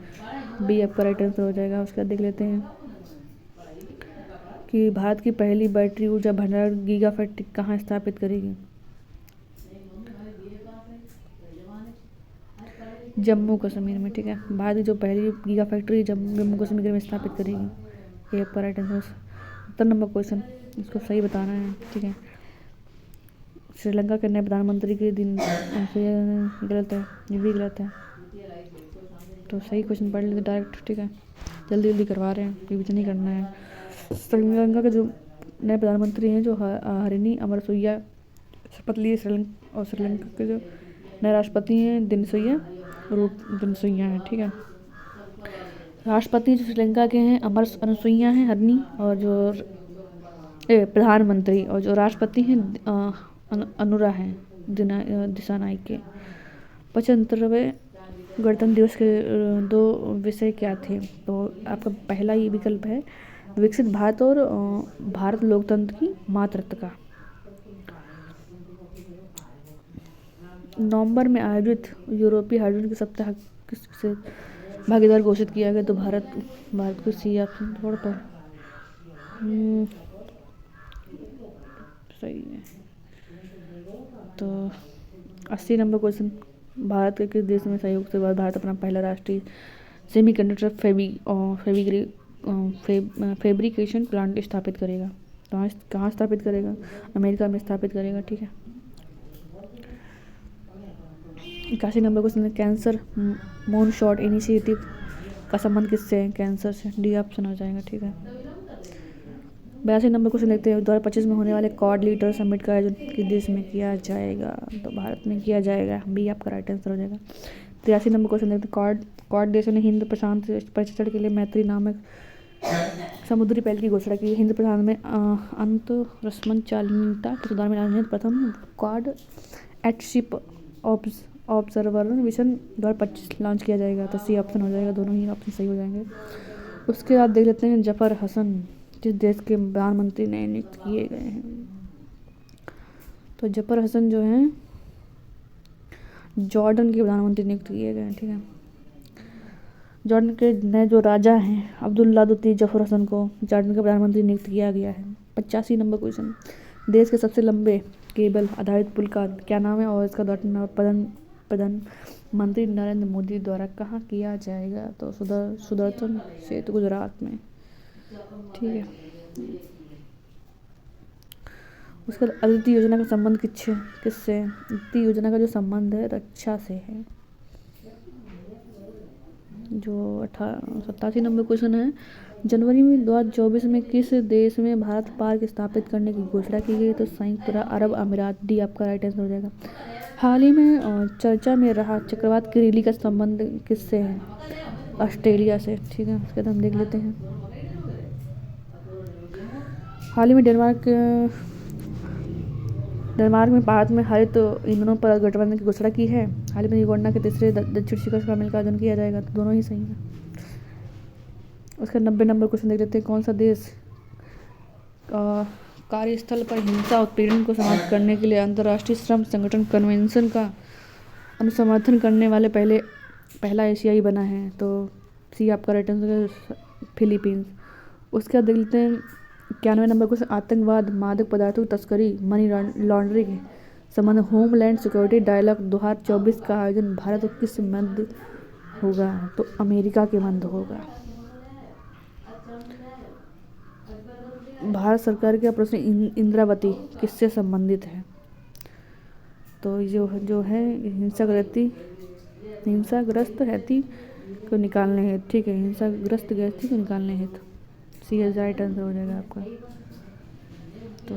बी आपका राइट आंसर हो जाएगा। उसके बाद देख लेते हैं कि भारत की पहली बैटरी ऊर्जा भंडार गीगा फैक्ट्री कहाँ स्थापित करेगी? जम्मू कश्मीर में। ठीक है, भारत की जो पहली गीगा फैक्ट्री जम्मू कश्मीर में स्थापित करेगी। ये आपका राइट आंसर। 70 नंबर क्वेश्चन, इसको सही बताना है। ठीक है, श्रीलंका के नए प्रधानमंत्री के दिन गलत है, ये भी गलत है। तो सही क्वेश्चन पढ़ लेते डायरेक्ट। ठीक है, जल्दी करवा रहे हैं, रिविजन नहीं करना है। श्रीलंका के जो नए प्रधानमंत्री हैं जो हरिनी अमरसुया शपथ लिए और श्रीलंका के जो नए राष्ट्रपति हैं दिनसुया हैं। ठीक है, राष्ट्रपति जो श्रीलंका के हैं अनसुईया हैं हरनी, और जो प्रधानमंत्री और जो राष्ट्रपति हैं अनुरा हैं दिसानायके। 75वें गणतंत्र दिवस के 2 विषय क्या थे? तो आपका पहला ये विकल्प है विकसित भारत और भारत लोकतंत्र की मातृत्व। नवंबर में आयोजित यूरोपीय हाइड्रोजन के सप्ताह किससे भागीदार घोषित किया गया? तो भारत को सी ऑप्शन थोड़ा पर सही है। तो 80 नंबर क्वेश्चन, भारत के किस देश में सहयोग से भारत अपना पहला राष्ट्रीय सेमीकंडक्टर फैब्रिकेशन प्लांट स्थापित करेगा? कहाँ स्थापित करेगा? अमेरिका में स्थापित करेगा। ठीक है, 81 number question, cancer moonshot initiative का संबंध किससे है? कैंसर से। डी ऑप्शन हो जाएगा। ठीक है, 82 नंबर क्वेश्चन देखते हैं। 2025 में होने वाले क्वाड लीडर समिट का आयोजन किस देश में किया जाएगा? तो भारत में किया जाएगा। बी आपका राइट आंसर हो जाएगा। 83 नंबर क्वेश्चन देखते हैं। क्वाड देशों ने हिंद प्रशांत परिक्षेत्र के लिए मैत्री नामक समुद्री पहल की घोषणा की। हिंद प्रशांत में अंतररक्षण चालनीयता के सुधार में राजनीति प्रथम Quad at ship observer mission 2025 launch किया जाएगा। तो सी ऑप्शन हो जाएगा। दोनों ही ऑप्शन सही हो जाएंगे। उसके बाद देख लेते हैं जफर हसन किस देश के प्रधानमंत्री नए नियुक्त किए गए हैं? तो जफर हसन जो हैं जॉर्डन के प्रधानमंत्री नियुक्त किए गए हैं। ठीक है, जॉर्डन के नए जो राजा हैं अब्दुल्ला द्वितीय जफर हसन को जॉर्डन का प्रधानमंत्री नियुक्त किया गया है। 85 नंबर क्वेश्चन, देश के सबसे लंबे केबल आधारित पुल का क्या नाम है और इसका उद्घाटन प्रधानमंत्री नरेंद्र मोदी द्वारा कहाँ किया जाएगा? तो सुदर्शन सेतु गुजरात में। ठीक है। उसके बाद अदिति योजना का संबंध किससे है? अदिति योजना का जो संबंध है रक्षा से है। जो 87 नंबर क्वेश्चन है, जनवरी में 2024 में किस देश में भारत पार्क स्थापित करने की घोषणा की गई? तो संयुक्त अरब अमीरात, डी आपका राइट आंसर हो जाएगा। हाल ही में चर्चा में रहा चक्रवात किरिली का संबंध किससे है? ऑस्ट्रेलिया से। ठीक है, उसके बाद हम देख लेते हैं। हाल ही में डेनमार्क में भारत में हरित ईंधनों पर गठबंधन की घोषणा की है। हाल ही में युगोडना के तीसरे दक्षिण शिखर सम्मेलन का आयोजन किया जाएगा। तो दोनों ही सही है। उसका 90 नंबर क्वेश्चन देख लेते हैं। कौन सा देश कार्यस्थल पर हिंसा उत्पीड़न को समाप्त करने के लिए अंतर्राष्ट्रीय श्रम संगठन कन्वेंशन का अनुसमर्थन करने वाले पहला एशियाई बना है? तो सी आपका राइट आंसर है, फिलीपींस। उसके बाद देख लेते हैं 91 नंबर क्वेश्चन, आतंकवाद, मादक पदार्थों की तस्करी, मनी लॉन्ड्रिंग के संबंध होमलैंड सिक्योरिटी डायलॉग 2024 का आयोजन भारत और किस मध्य होगा? तो अमेरिका के मध्य होगा। भारत सरकार के ऑपरेशन इंद्रावती किससे संबंधित है? तो जो है हिंसाग्रस्त हैती को निकालने हेतु। ठीक है, हिंसाग्रस्त हैती को निकालने हेतु सी एस राइट आंसर हो जाएगा आपका। तो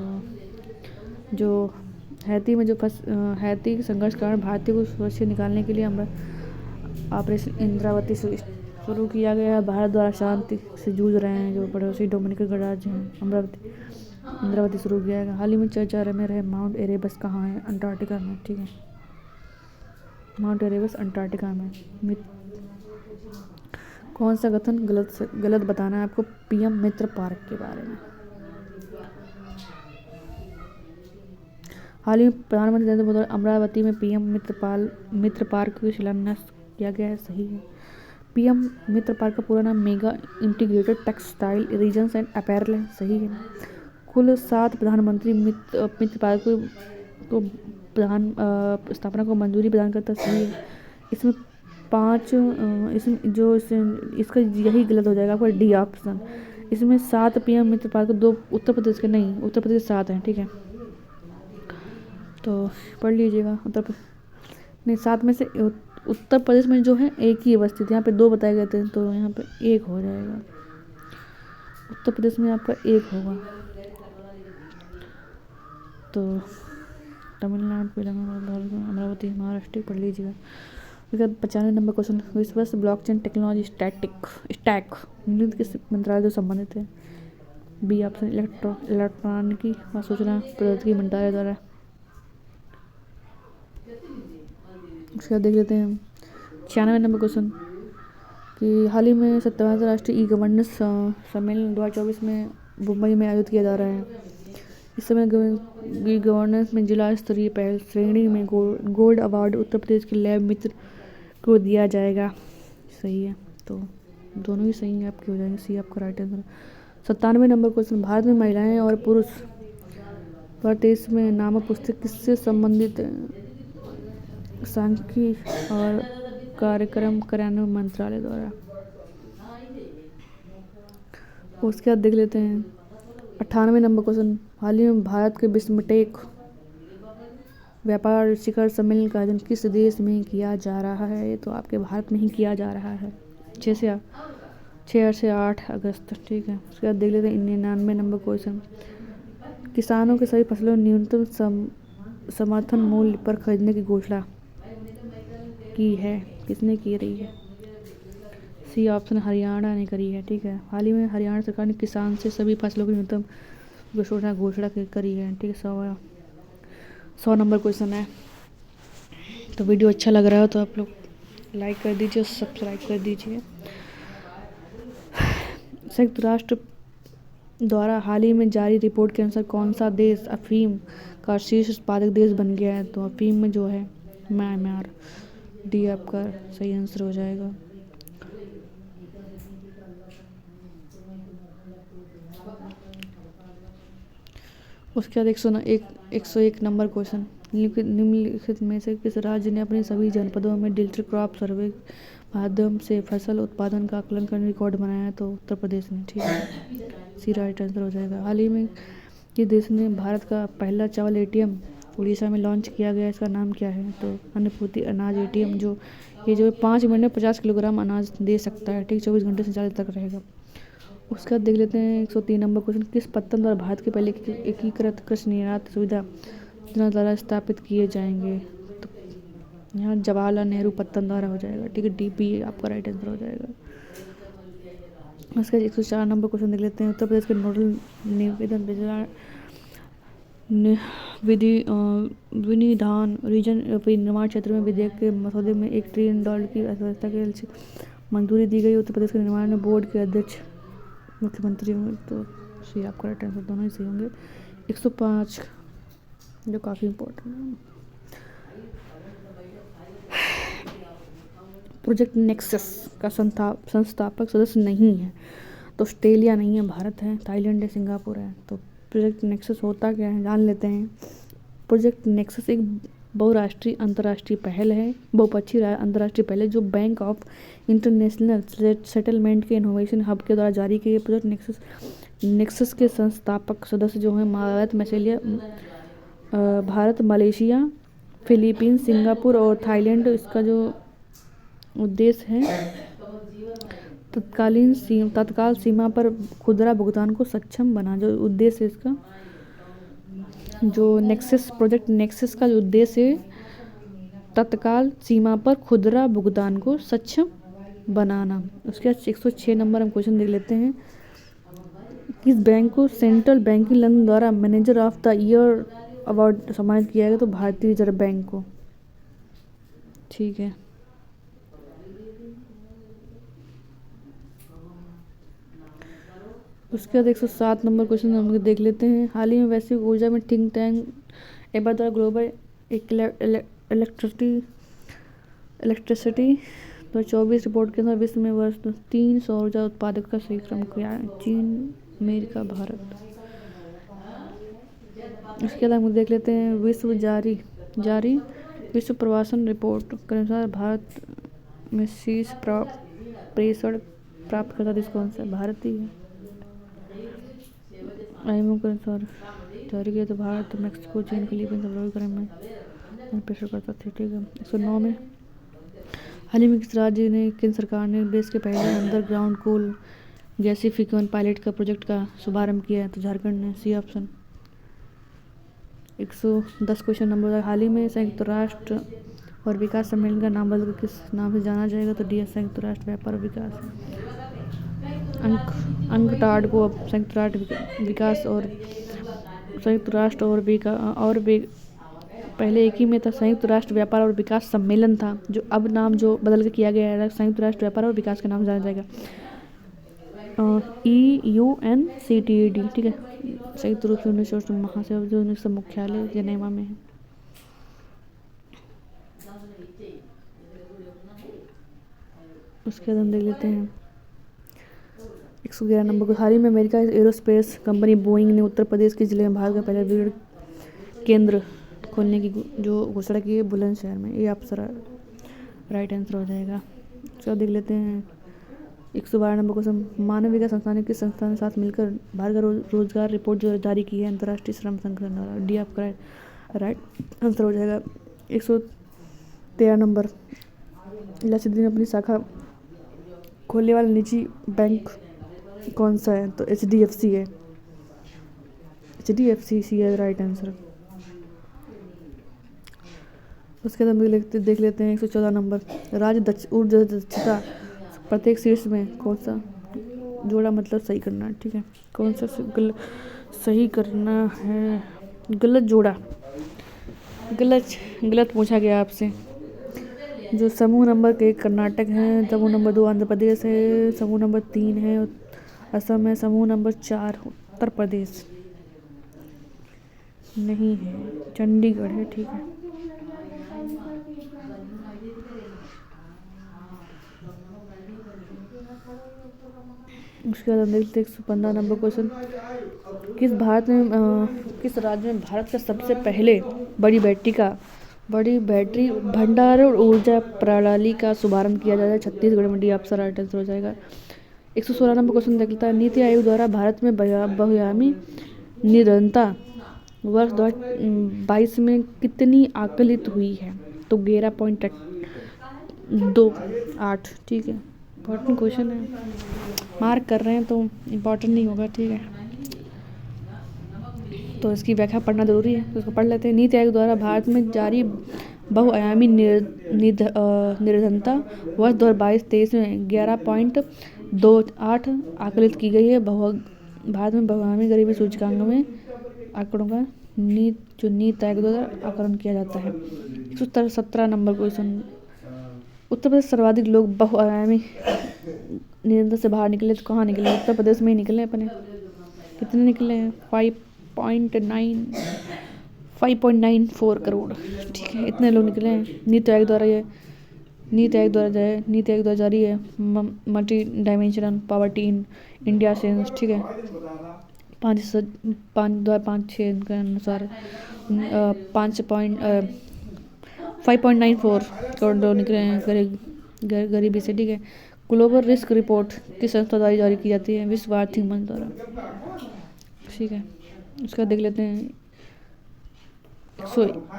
जो हैती में जो हैती के संघर्ष के कारण भारतीय को सुरक्षित निकालने के लिए हम ऑपरेशन इंद्रावती शुरू किया गया। भारत द्वारा शांति से जूझ रहे हैं जो पड़ोसी डोमिनिकन गणराज्य हैं, इंद्रावती शुरू किया गया। हाल ही में चर्चा में रहे माउंट एरेबस कहाँ है? अंटार्कटिका में। ठीक है, माउंट एरेबस अंटार्कटिका में। कौन सा कथन गलत बताना है आपको पीएम मित्र पार्क के बारे में? हाल ही में प्रधानमंत्री नरेंद्र मोदी अमरावती में पीएम मित्र पार्क का शिलान्यास किया गया है। सही है। पीएम मित्र पार्क का पूरा नाम mega integrated textile regions and apparel है। सही है। कुल 7 प्रधानमंत्री मित्र पार्क को स्थापना को मंजूरी प्रदान करता। सही है। इसमें 5 इसका यही गलत हो जाएगा आपका डी ऑप्शन। इसमें 7 पीएम मित्र पार्क, 2 उत्तर प्रदेश के नहीं, उत्तर प्रदेश 7 हैं। ठीक है, तो पढ़ लीजिएगा। 7 में से उत्तर प्रदेश में जो है एक ही अवस्थित, यहाँ पे 2 बताए गए थे तो यहाँ पे 1 हो जाएगा। उत्तर प्रदेश में आपका 1 होगा। तो तमिलनाडु, तेलंगाना, अमरावती, महाराष्ट्र पढ़ लीजिएगा। उसके बाद 95 नंबर क्वेश्चन, विश्व ब्लॉकचेन टेक्नोलॉजी स्टैक निम्नलिखित किस मंत्रालय से संबंधित है? बी ऑप्शन इलेक्ट्रॉनिकी व सूचना प्रौद्योगिकी मंत्रालय द्वारा। उसके बाद देख लेते हैं 96 नंबर क्वेश्चन कि हाल ही में 57वां अंतर्राष्ट्रीय ई गवर्नेंस सम्मेलन 2024 में मुंबई में आयोजित किया जा रहा है। इस समय ई गवर्नेंस में जिला स्तरीय पहल श्रेणी में गोल्ड अवार्ड उत्तर प्रदेश के लैब मित्र को दिया जाएगा। सही है। तो दोनों ही सही है आपके हो जाएंगे। सी आपका right answer. 97 number question, Bharat में महिलाएं और पुरुष पर देश में नामक पुस्तक किससे संबंधित है? सांख्यिकी और कार्यक्रम कार्यान्वयन मंत्रालय द्वारा। उसके बाद देख लेते हैं 98 नंबर क्वेश्चन, हाल ही में भारत के बिस्मटेक व्यापार शिखर सम्मेलन का आयोजन किस देश में किया जा रहा है? तो आपके भारत में ही किया जा रहा है 6 से 8 अगस्त। ठीक है, उसके बाद देख लेते हैं 99 नंबर क्वेश्चन, किसानों के सभी फसलों न्यूनतम समर्थन मूल्य पर खरीदने की घोषणा की है। किसने की रही है? सी ऑप्शन हरियाणा ने करी है। ठीक है, हाल ही में हरियाणा सरकार ने किसान से सभी फसलों की न्यूनतम घोषणा करी है। ठीक है, 100 नंबर क्वेश्चन है। तो वीडियो अच्छा लग रहा हो तो आप लोग लाइक कर दीजिए, सब्सक्राइब कर दीजिए। संयुक्त राष्ट्र द्वारा हाल ही में जारी रिपोर्ट के अनुसार कौन सा देश अफीम का शीर्ष उत्पादक देश बन गया है? तो अफीम में जो है म्यांमार। डी आपका सही आंसर हो जाएगा। उसके बाद 101 नंबर क्वेश्चन, निम्नलिखित में से किस राज्य ने अपने सभी जनपदों में डिजिटल क्रॉप सर्वे माध्यम से फसल उत्पादन का आकलन करने रिकॉर्ड बनाया तो उत्तर प्रदेश ने, ठीक है, सी राइट आंसर हो जाएगा। हाल ही में किस देश ने भारत का पहला चावल एटीएम उड़ीसा में लॉन्च किया गया, इसका नाम क्या है? तो अन्नपूर्ति अनाज एटीएम, जो 5 मिनट में 50 किलोग्राम अनाज दे सकता है, ठीक, 24 घंटे संचालित तक रहेगा। उसके बाद देख लेते हैं 103 नंबर क्वेश्चन, किस पत्तन द्वारा भारत के पहले एकीकृत कृषि निर्यात सुविधा योजना द्वारा स्थापित किए जाएंगे? तो यहाँ जवाहरलाल नेहरू पत्तन द्वारा हो जाएगा, ठीक है, डीपी आपका राइट आंसर हो जाएगा। उसके 104 नंबर क्वेश्चन देख लेते हैं, उत्तर प्रदेश के नोडल निवेदन विनिधान रीजन निर्माण क्षेत्र में विधेयक के मसौदे में $1 ट्रिलियन की अर्थव्यवस्था के मंजूरी दी गई। उत्तर प्रदेश के निर्माण बोर्ड के अध्यक्ष मुख्यमंत्री होंगे, तो सी आपका राइट आंसर, दोनों ही सही होंगे। 105 जो काफ़ी इम्पोर्टेंट है, प्रोजेक्ट नेक्सस का संस्थापक सदस्य नहीं है, तो ऑस्ट्रेलिया नहीं है, भारत है, थाईलैंड है, सिंगापुर है। तो प्रोजेक्ट नेक्सस होता क्या है जान लेते हैं। प्रोजेक्ट नेक्सस एक बहुराष्ट्रीय अंतर्राष्ट्रीय पहल है, बहुपक्षीय अंतर्राष्ट्रीय पहल है, जो बैंक ऑफ इंटरनेशनल सेटलमेंट के इनोवेशन हब के द्वारा जारी की गई। प्रोजेक्ट नेक्सस के संस्थापक सदस्य जो हैं भारत, मलेशिया, फिलीपींस, सिंगापुर और थाईलैंड। इसका जो उद्देश्य है तत्काल सीमा पर खुदरा भुगतान को सक्षम बना, जो उद्देश्य है इसका, जो नेक्सस प्रोजेक्ट नेक्सस का जो उद्देश्य है तत्काल सीमा पर खुदरा भुगतान को सक्षम बनाना। उसके बाद 106 नंबर हम क्वेश्चन देख लेते हैं, किस बैंक को सेंट्रल बैंकिंग लंदन द्वारा manager of the year award सम्मानित किया गया? तो भारतीय रिजर्व बैंक को, ठीक है। उसके बाद 107 नंबर क्वेश्चन हम लोग देख लेते हैं, हाल ही में वैश्विक ऊर्जा में थिंक टैंक एबा द्वारा ग्लोबल इलेक्ट्रिसिटी 2024 रिपोर्ट के अनुसार विश्व में वर्ष 3 सौर ऊर्जा उत्पादक का सही क्रम क्या है? चीन, अमेरिका, भारत। इसके बाद हम देख लेते हैं विश्व जारी विश्व प्रवासन रिपोर्ट के अनुसार भारत में शीर्ष प्रेषण प्राप्त करता देश कौन सा है? भारत ही है। आईएमओ के अनुसार जारी किया तो भारत, मैक्सिको, चीन, फिलीपींस और क्रम में प्रेषण करता था, ठीक है। 109 में हाल ही में किस राज्य ने केंद्र सरकार ने देश के पहले अंडरग्राउंड कोल गैसीफिकेशन पायलट का प्रोजेक्ट का शुभारंभ किया है? तो झारखंड ने, सी ऑप्शन। 110 क्वेश्चन नंबर, हाल ही में संयुक्त राष्ट्र और विकास सम्मेलन का नाम बदलकर किस नाम से जाना जाएगा? तो डी संयुक्त राष्ट्र व्यापार और विकास। अंकटाड को अब संयुक्त राष्ट्र विकास और संयुक्त राष्ट्र और पहले एक ही में था, संयुक्त राष्ट्र व्यापार और विकास सम्मेलन था, जो अब नाम जो बदल के किया गया है संयुक्त राष्ट्र व्यापार और विकास के नाम जाना जाएगा, EUNCTAD, ठीक है। संयुक्त रूप से 19 महासभा का मुख्यालय जेनेवा में है। उसके बाद हम देख लेते हैं 111 नंबर को, हाल ही में अमेरिका एरोस्पेस कंपनी बोइंग ने उत्तर प्रदेश के जिले में भारत का पहला विकिरण केंद्र खोलने की जो घोषणा की है बुलंदशहर में। ये आपका राइट आंसर हो जाएगा। चलो देख लेते हैं 112 नंबर क्वेश्चन, मानव विकास संस्थान ने किस संस्थान के साथ मिलकर भारत का रोजगार रिपोर्ट जो जारी की है? अंतर्राष्ट्रीय श्रम संगठन द्वारा, डी आपका राइट आंसर हो जाएगा। 113 नंबर, लक्षद्वीप अपनी शाखा खोलने वाला निजी बैंक कौन सा है? तो HDFC है, HDFC है राइट आंसर। उसके बाद हम देख लेते हैं 114 नंबर, राज्य ऊर्जा दक्षता प्रत्येक शीर्ष में कौन सा जोड़ा मतलब सही करना, ठीक है, कौन सा सही करना है? गलत जोड़ा, गलत पूछा गया आपसे। जो समूह नंबर 1 कर्नाटक है, समूह नंबर 2 आंध्र प्रदेश है, समूह नंबर 3 है असम है, समूह नंबर 4 उत्तर प्रदेश नहीं है, चंडीगढ़ है, ठीक है। उसके बाद हम देखते हैं 115 नंबर क्वेश्चन, किस राज्य में भारत का सबसे पहले बड़ी बैटरी का बड़ी बैटरी भंडारण और ऊर्जा प्रणाली का शुभारंभ किया जाएगा छत्तीसगढ़ में। डी अप्सर आर्टिकल हो जाएगा। 116 नंबर क्वेश्चन देख लेता है। नीति आयोग द्वारा भारत में बहुआयामी निरंतरता वर्ष 2022 में कितनी आकलित हुई है? तो 11.28। ठीक है, इम्पोर्टेंट क्वेश्चन है, मार्क कर रहे हैं तो इम्पोर्टेंट नहीं होगा। ठीक है, तो इसकी व्याख्या पढ़ना जरूरी है, तो इसको पढ़ लेते हैं। नीति आयोग द्वारा भारत में जारी बहुआयामी निर्धनता वर्ष 2022-23 में 11.28 आकलित की गई है। भारत में बहुआयामी गरीबी सूचकांक में आंकड़ों का नीति आयोग द्वारा आकलन किया जाता है। 117 नंबर क्वेश्चन। उत्तर प्रदेश सर्वाधिक लोग बहुआयामी निरंतर से बाहर निकले, तो कहाँ निकले? उत्तर प्रदेश में ही निकले अपने। कितने निकले हैं? 5.94 करोड़। ठीक है, इतने लोग निकले हैं। नीति आयोग द्वारा जारी है multi dimensional poverty in India sense. ठीक है, 2005-6 के अनुसार 5.94 करोड़ लोग निकले हैं गरीबी से। ठीक है, ग्लोबल रिस्क रिपोर्ट किस संस्था द्वारा जारी की जाती है? विश्व आर्थिक मंच द्वारा। ठीक है, उसका देख लेते हैं।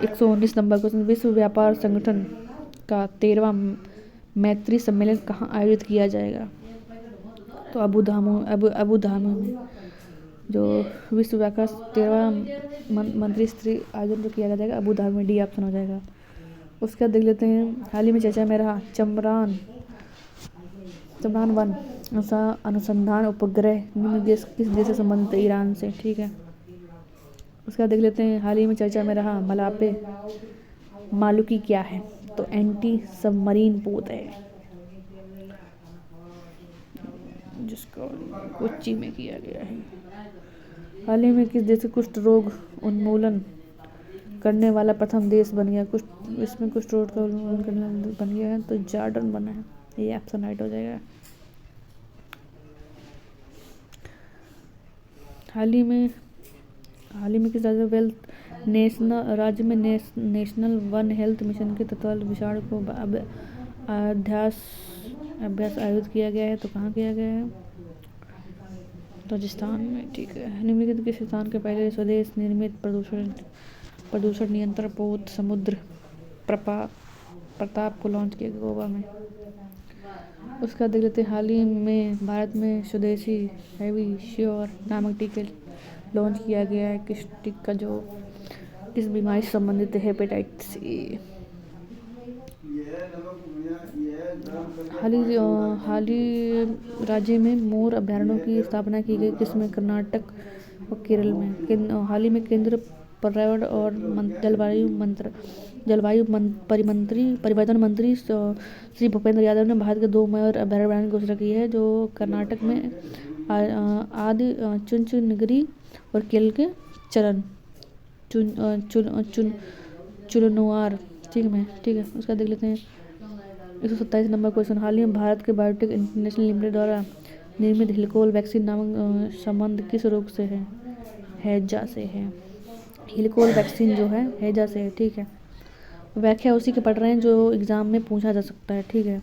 119 नंबर क्वेश्चन। विश्व व्यापार संगठन का 13वां मैत्री सम्मेलन कहाँ आयोजित किया जाएगा? तो अबू धाबी में जो विश्व व्यापार 13वां मंत्री स्तरीय आयोजन जो किया जाएगा अबू धाबी में। डी ऑप्शन हो जाएगा। उसका देख लेते हैं। हाल ही में चर्चा में रहा चंद्रयान 1 अनुसंधान उपग्रह किस देश से संबंधित है? ईरान से। ठीक है, उसका देख लेते हैं। हाल ही में चर्चा में रहा मालुकी क्या है? तो एंटी सबमरीन पोत है, जिसको कोच्चि में किया गया है। हाल ही में किस देश से कुष्ठ रोग उन्मूलन करने वाला प्रथम देश बन गया? इसमें कुष्ठ रोग का उन्मूलन करने वाला बन गया है, तो जॉर्डन बना है। ये ऑप्शन राइट हो जाएगा। हाल ही में किस राज्य में नेशनल वन हेल्थ मिशन के तत्वावधान को अभ्यास आयोजित किया गया है? तो कहाँ किया गया है? राजस्थान में। ठीक है, निम्नलिखित किस स्थान के पहले स्वदेश निर्मित प्रदूषण नियंत्रण पोत समुद्र प्रताप को लॉन्च किया गया? गोवा में। उसका देख लेते हैं। हाल ही में भारत में स्वदेशी हैवी श्योर नामक टीका लॉन्च किया गया है। किस टीका जो किस बीमारी से संबंधित है? Hepatitis A. हाल ही राज्य में मोर अभयारण्यों की स्थापना की गई? किसमें? कर्नाटक और केरल में। हाल ही में केंद्र पर्यावरण और जलवायु परिवर्तन मंत्री श्री भूपेंद्र यादव ने भारत के 2 मोर अभयारण्य की घोषणा की है, जो कर्नाटक में आदि चुंचनगिरी और केरल के चुलनुआर। ठीक है, उसका देख लेते हैं। 127 नंबर क्वेश्चन। हाल ही में भारत के बायोटेक इंटरनेशनल लिमिटेड द्वारा निर्मित हिलकोल वैक्सीन नामक संबंध किस रोग से है? हैजा से है। हिलकोल वैक्सीन जो है हैजा से है। ठीक है, व्याख्या उसी के पढ़ रहे हैं जो एग्जाम में पूछा जा सकता है। ठीक है,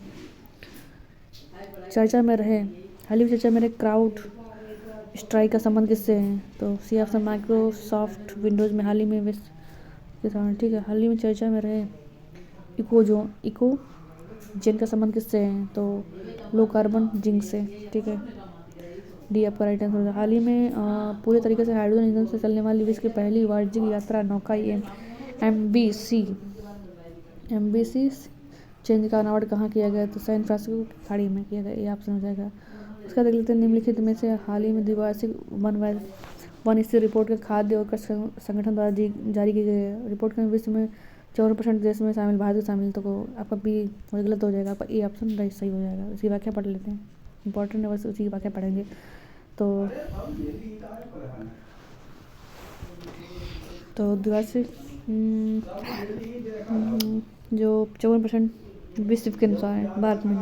चर्चा में रहे क्राउड स्ट्राइक का संबंध किससे है? तो सी ऑप्शन माइक्रोसॉफ्ट विंडोज में हाल ही में ठीक है, हाल ही में चर्चा में रहे इकोजेन का संबंध किससे है? तो लो कार्बन जिंक से। ठीक है, डी आपका राइट आंसर। हाल ही में पूरे तरीके से हाइड्रोजन ईंधन से चलने वाली विश्व की पहली वाणिज्यिक यात्रा नौका MBC चेंज का अनावरण कहाँ किया गया? तो सैन फ्रांसिस्को की खाड़ी में किया गया। ये ऑप्शन हो जाएगा। उसका देख लेते हैं। निम्नलिखित में से हाल ही में द्विवार्षिक वन स्तरीय रिपोर्ट के खाद्य और कृषि संगठन द्वारा जारी की गई है। रिपोर्ट में विश्व में 54% देश में शामिल भारत शामिल, तो आपका बी गलत हो जाएगा, आपका ए ऑप्शन राइट सही हो जाएगा। उसकी व्याख्या पढ़ लेते हैं, इंपॉर्टेंट है, बस उसी की व्याख्या पढ़ेंगे। तो द्विवार्षिक जो 54% विश्व के अनुसार है भारत में।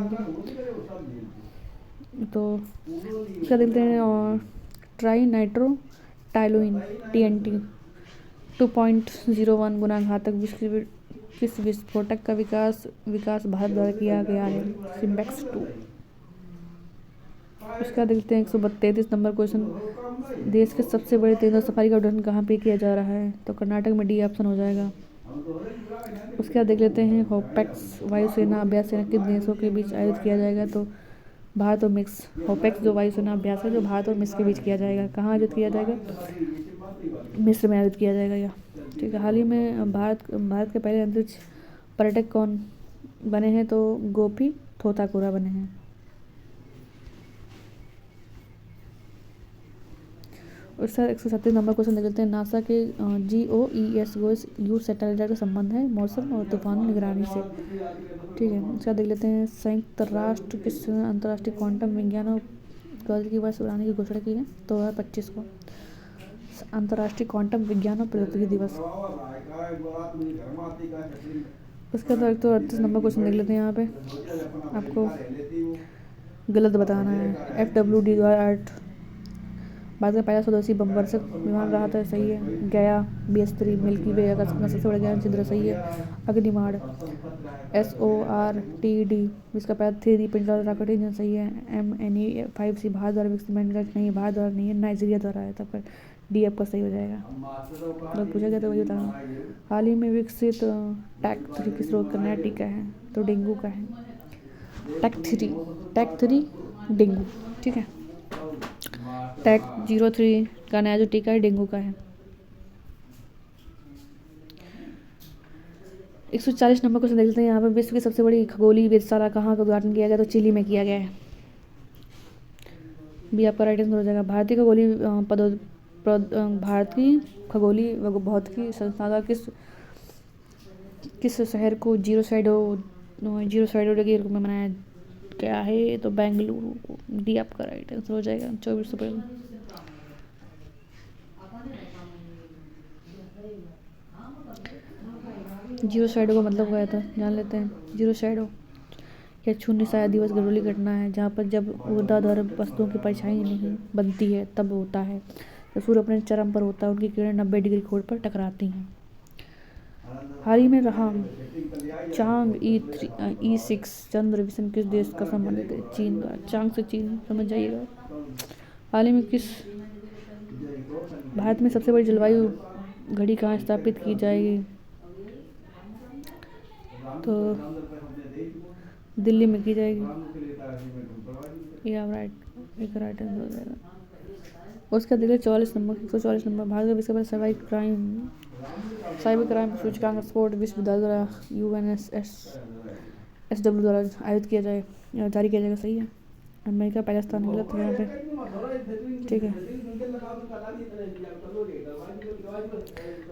तो इसका देखते हैं। और ट्राई नाइट्रोटाइलोइन TNT 2.01 गुना घातक किस विस्फोटक का विकास भारत द्वारा किया गया है? सिम्बेक्स 2। उसका देखते हैं 133 नंबर क्वेश्चन। देश के सबसे बड़े तेंदुआ सफारी का उद्घाटन कहाँ पे किया जा रहा है? तो कर्नाटक में डी ऑप्शन हो जाएगा। उसके बाद देख लेते हैं होपेक्स वायुसेना अभ्यास सेना किस देशों के बीच आयोजित किया जाएगा? तो भारत और मिक्स। होपेक्स जो वायुसेना अभ्यास है जो भारत और मिस्र के बीच किया जाएगा। कहाँ आयोजित किया जाएगा? मिस्र में आयोजित किया जाएगा यह। ठीक है। हाल ही में भारत के पहले अंतरिक्ष पर्यटक कौन बने हैं? तो गोपी थोताकुरा बने हैं। उसका 137 नंबर क्वेश्चन देख लेते हैं। नासा के GOES सैटेलाइट का संबंध है मौसम और तूफान निगरानी से। ठीक है। उसका देख लेते हैं। संयुक्त राष्ट्र किस अंतर्राष्ट्रीय क्वांटम विज्ञान प्रौद्योगिकी की वर्ष बनाने की घोषणा की है? 2025 को अंतर्राष्ट्रीय क्वांटम विज्ञान और प्रौद्योगिकी दिवस। उसके बाद 138 नंबर क्वेश्चन देख लेते हैं। यहाँ पे आपको गलत बताना है। FWD द्वारा 8 भारत का पहला स्वदेशी बमवर्षक विमान रहा था, सही है। गया BS3 मिल्की वे का सबसे बड़ा ज्ञान छिद्र, सही है। अग्निमाड़ SORTD जिसका पहला 3D प्रिंटर रॉकेट इंजन, सही है। MNE-5C भारत द्वारा विकसित मैन्युफैक्चर नहीं, भारत द्वारा नहीं है, नाइजीरिया द्वारा है। तब डी आपका सही हो जाएगा। तो पूछा गया तो वही बताना। हाल ही में विकसित टैक 3 किस रोग का नया टीका है? तो डेंगू का है। टैक 3 डेंगू। ठीक है। टैक 03 का नया जो टीका है डेंगू का है। 140 नंबर क्वेश्चन देख लेते हैं। यहाँ पर विश्व की सबसे बड़ी खगोलीय वेधशाला कहाँ का उद्घाटन किया गया? तो चिली में किया गया है। भी आपका राइट आंसर हो जाएगा। भारतीय खगोलीय भौतिकी संस्थान का किस शहर को जीरो शैडो के रूप में मनाया क्या है? तो बेंगलुरु। डी आपका राइट आंसर हो जाएगा। 24 अप्रैल। जीरो शैडो का मतलब क्या था जान लेते हैं। जीरो शैडो यह शून्य छाया दिवस गौरवली घटना है जहाँ पर जब ऊर्ध्वाधर वस्तुओं की परछाई नहीं बनती है तब होता है। तो सूर्य अपने चरम पर होता है, उनकी किरणें 90 डिग्री कोण पर टकराती हैं। हाल ही में रहा चांग E6 चंद्र मिशन किस देश का संबंधित है? चीन द्वारा। चांग से चीन समझ जाइएगा। हाल ही में किस भारत में सबसे बड़ी जलवायु घड़ी कहाँ स्थापित की जाएगी? तो दिल्ली में की जाएगी। या एक राइट आंसर हो जाएगा। उसका देखिए 144 नंबर भारत का विश्व साइबर क्राइम सूचकांक स्पोर्ट विश्वविद्यालय द्वारा UNSW द्वारा आयोजित किया जाए जारी किया जाएगा, सही है। अमेरिका पहला स्थान गलत है यहाँ पे। ठीक है।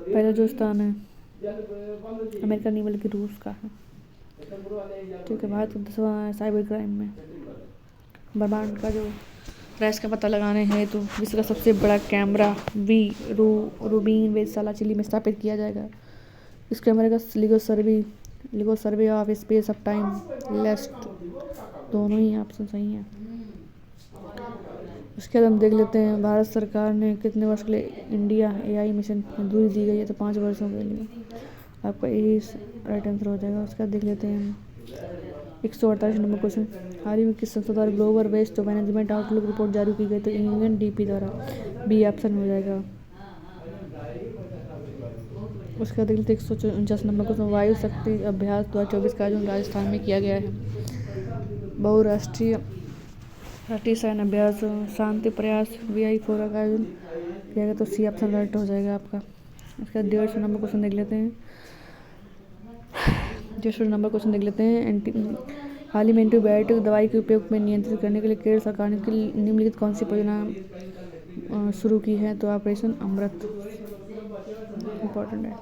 पहला जो स्थान है अमेरिका नहीं बल्कि रूस का है। ठीक है। भारत 10वां साइबर क्राइम में। ब्रह्मांड का जो रहस्य का पता लगाने हैं तो विश्व का सबसे बड़ा कैमरा रूबीन वेधशाला चिली में स्थापित किया जाएगा। इस कैमरे का LIGO survey of space of time lest दोनों ही ऑप्शन सही हैं। उसके बाद हम देख लेते हैं भारत सरकार ने कितने वर्ष के लिए इंडिया AI मिशन मंजूरी दी गई है? तो 5 वर्षों के लिए। आपका यही राइट आंसर हो जाएगा। उसके बाद देख लेते हैं 148 नंबर क्वेश्चन। हाल ही में किस संस्था द्वारा global waste management outlook report जारी की गई? तो UNDP द्वारा। बी ऑप्शन हो जाएगा। उसके बाद देख लेते हैं 149 नंबर क्वेश्चन। वायु शक्ति अभ्यास 2024 का आयोजन राजस्थान में किया गया है। बहुराष्ट्रीय सैन्य अभ्यास शांति प्रयास VI4 का आयोजन किया गया। तो सी ऑप्शन राइट हो जाएगा आपका। उसके बाद 150 नंबर क्वेश्चन देख लेते हैं। 150 नंबर क्वेश्चन देख लेते हैं। हाल ही में एंटीबायोटिक दवाई के उपयोग में नियंत्रित करने के लिए केरल सरकार ने निम्नलिखित कौन सी परियोजना शुरू की है? तो ऑपरेशन अमृत इम्पोर्टेंट है।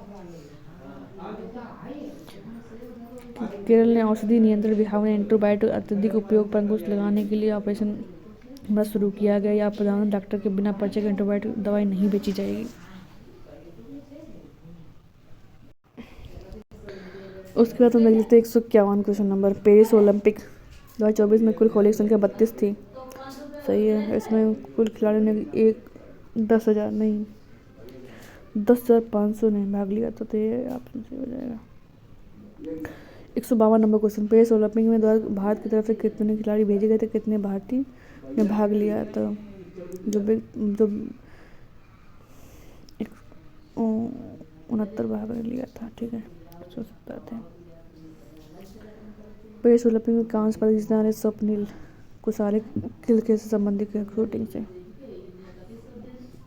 केरल ने औषधि नियंत्रण विभाग ने एंटीबायोटिक अत्यधिक उपयोग पर अंकुश लगाने के लिए ऑपरेशन अमृत शुरू किया गया। या प्रधान डॉक्टर के बिना पर्चे के एंटीबायोटिक दवाई नहीं बेची जाएगी। उसके बाद हम देख लेते हैं 151 क्वेश्चन नंबर। पेरिस ओलंपिक 2024 में कुल खिलाड़ियों की संख्या 32 थी, सही है। इसमें कुल खिलाड़ियों ने 10,500 ने भाग लिया। तो ये ऑप्शन सही हो जाएगा। 152 नंबर क्वेश्चन, पेरिस ओलंपिक में भारत की तरफ से कितने खिलाड़ी भेजे गए थे, कितने भारतीय ने भाग लिया? तो जो 69 भाग लिया था, ठीक है। 170 थे। पेरिस ओलंपिक में कांस्य पदक जीतने वाले स्वप्निल कुसाले खेल से संबंधित है, शूटिंग से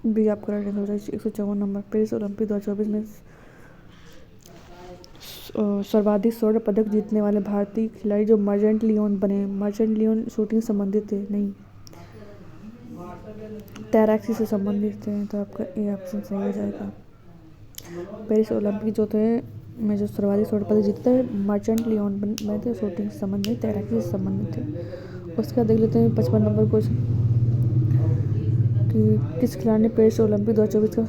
भी आप करेक्ट हो जाए। 154 नंबर, पेरिस ओलंपिक 2024 में सर्वाधिक स्वर्ण पदक जीतने वाले भारतीय खिलाड़ी जो मर्चेंट लियोन बने। मर्चेंट लियोन शूटिंग से संबंधित थे, नहीं तैराकी से संबंधित थे, तो आपका ए ऑप्शन सही हो जाएगा। पेरिस ओलंपिक जो थे में जो सर्वाधिक स्वर्ण पदक जीते थे मर्चेंट लियोन बने थे, शूटिंग से संबंधित, तैराकी से संबंधित थे। उसके बाद देख लेते हैं 55 नंबर क्वेश्चन कि किस खिलाड़ी ने पेरिस ओलंपिक 2024 का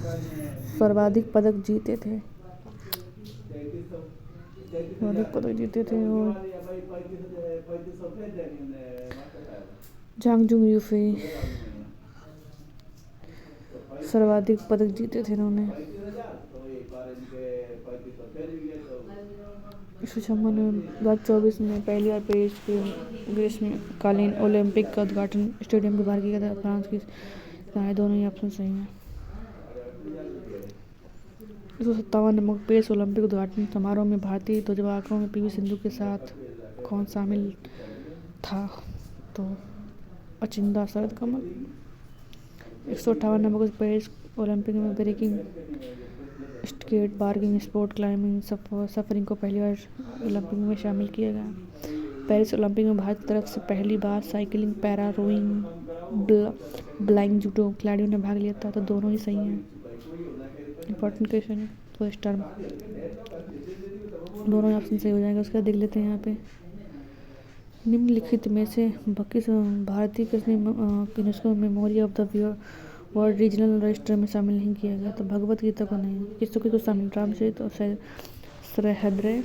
सर्वाधिक पदक जीते थे? सर्वाधिक पदक जीते थे और झांगजुंग यूफी सर्वाधिक पदक जीते थे इन्होंने। 2024 में पहली बार पेरिस के ग्रीष्मकालीन ओलंपिक का उद्घाटन स्टेडियम के बाहर किया गया था, फ्रांस की। दोनों ही ऑप्शन सही हैं। 157 नंबर, पेरिस ओलंपिक उद्घाटन समारोह में भारतीय ध्वजवाहकों में पीवी सिंधु के साथ कौन शामिल था? तो अचिंता शरद कमल। 158 नंबर को पेरिस ओलंपिक में breaking, skate parking, sport climbing, surfing को पहली बार ओलंपिक में शामिल किया गया। पेरिस ओलंपिक में भारत की तरफ से पहली बार साइकिलिंग, पैरा रोइंग, ब्लाइंग जूडो खिलाड़ियों ने भाग लिया था, तो दोनों ही सही हैं। इंपॉर्टेंट क्वेश्चन है तो इस टर्म दोनों ऑप्शन सही हो जाएगा। उसका देख लेते हैं यहाँ पे, निम्नलिखित में से किस भारतीय किसने UNESCO memory of the world regional register में शामिल नहीं किया गया? तो भगवत गीता को नहीं, किसको शामिल? रामचरित और सहृदय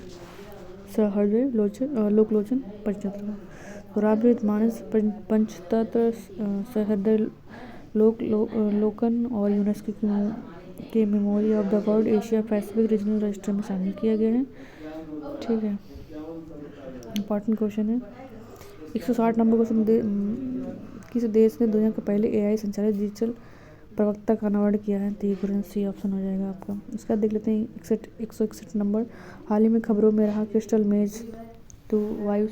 लोकलोचन पंचतंत्र। तो रामचरित मानस, पंचतंत्र, सहृदय लोकन और यूनेस्को के memory of the world Asia Pacific regional register में शामिल किया गया है, ठीक है। इंपॉर्टेंट क्वेश्चन है। 160 नंबर क्वेश्चन, किस देश ने दुनिया का पहले AI संचालित डिजिटल प्रवक्ता का अनावरण किया है? तो ये सी ऑप्शन हो जाएगा आपका। उसका देख लेते हैं 161 नंबर, हाल ही में खबरों में रहा क्रिस्टल मेज 2 वायु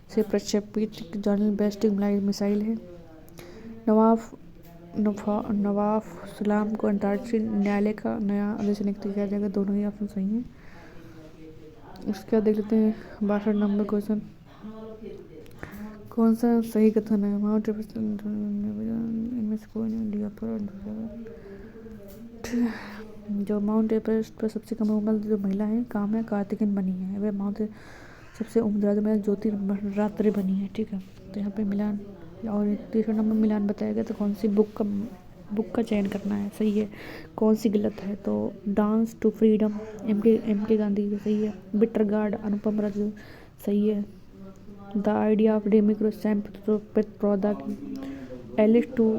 से प्रक्षेपित जर्नल बैलिस्टिक मिसाइल है। नवाफ सलाम को अंतर्राष्ट्रीय न्यायालय का नया अध्यक्ष नियुक्त किया जाएगा, दोनों ही ऑप्शन सही हैं। उसके बाद देख लेते हैं 62 नंबर क्वेश्चन, कौन सा सही कथन है? माउंट एवरेस्ट इनमें से कोई नहीं, डी ऑप्शन। जो माउंट एवरेस्ट पर सबसे कम उम्र जो महिला है काम्या कार्तिकेयन बनी है, वह माउंट सबसे उम्रदराज में ज्योतिरात्रि बनी है, ठीक है। तो यहाँ पे मिलान, और तीसरा नंबर मिलान बताया गया, तो कौन सी बुक का चयन करना है, सही है, कौन सी गलत है? तो डांस टू फ्रीडम एम के गांधी सही है। बिटर गार्ड अनुपम रजू सही है। The idea of democracy Pitroda की। Alice to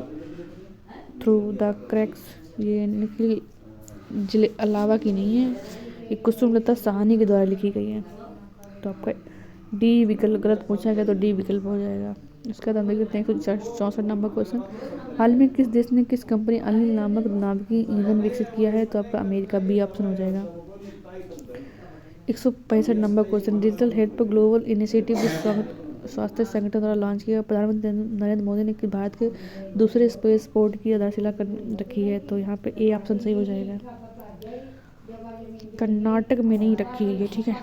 through the cracks ये निखिल जिले अलावा की नहीं है, ये कुसुमलता साहनी के द्वारा लिखी गई है, तो आपका डी विकल्प गलत पूछा गया, तो डी विकल्प हो जाएगा। इसका दाम देख लेते हैं 164 नंबर क्वेश्चन, हाल में किस देश ने किस कंपनी अनिल नामक नाभिकीय ईंधन विकसित किया है? तो आपका अमेरिका, बी ऑप्शन हो जाएगा। 165 नंबर क्वेश्चन, डिजिटल हेल्थ पर ग्लोबल इनिशिएटिव स्वास्थ्य संगठन द्वारा लॉन्च किया, प्रधानमंत्री नरेंद्र मोदी ने भारत के दूसरे स्पेस पोर्ट की आधारशिला रखी है, तो यहाँ पे ए ऑप्शन सही हो जाएगा। कर्नाटक में नहीं रखी गई है, ठीक है,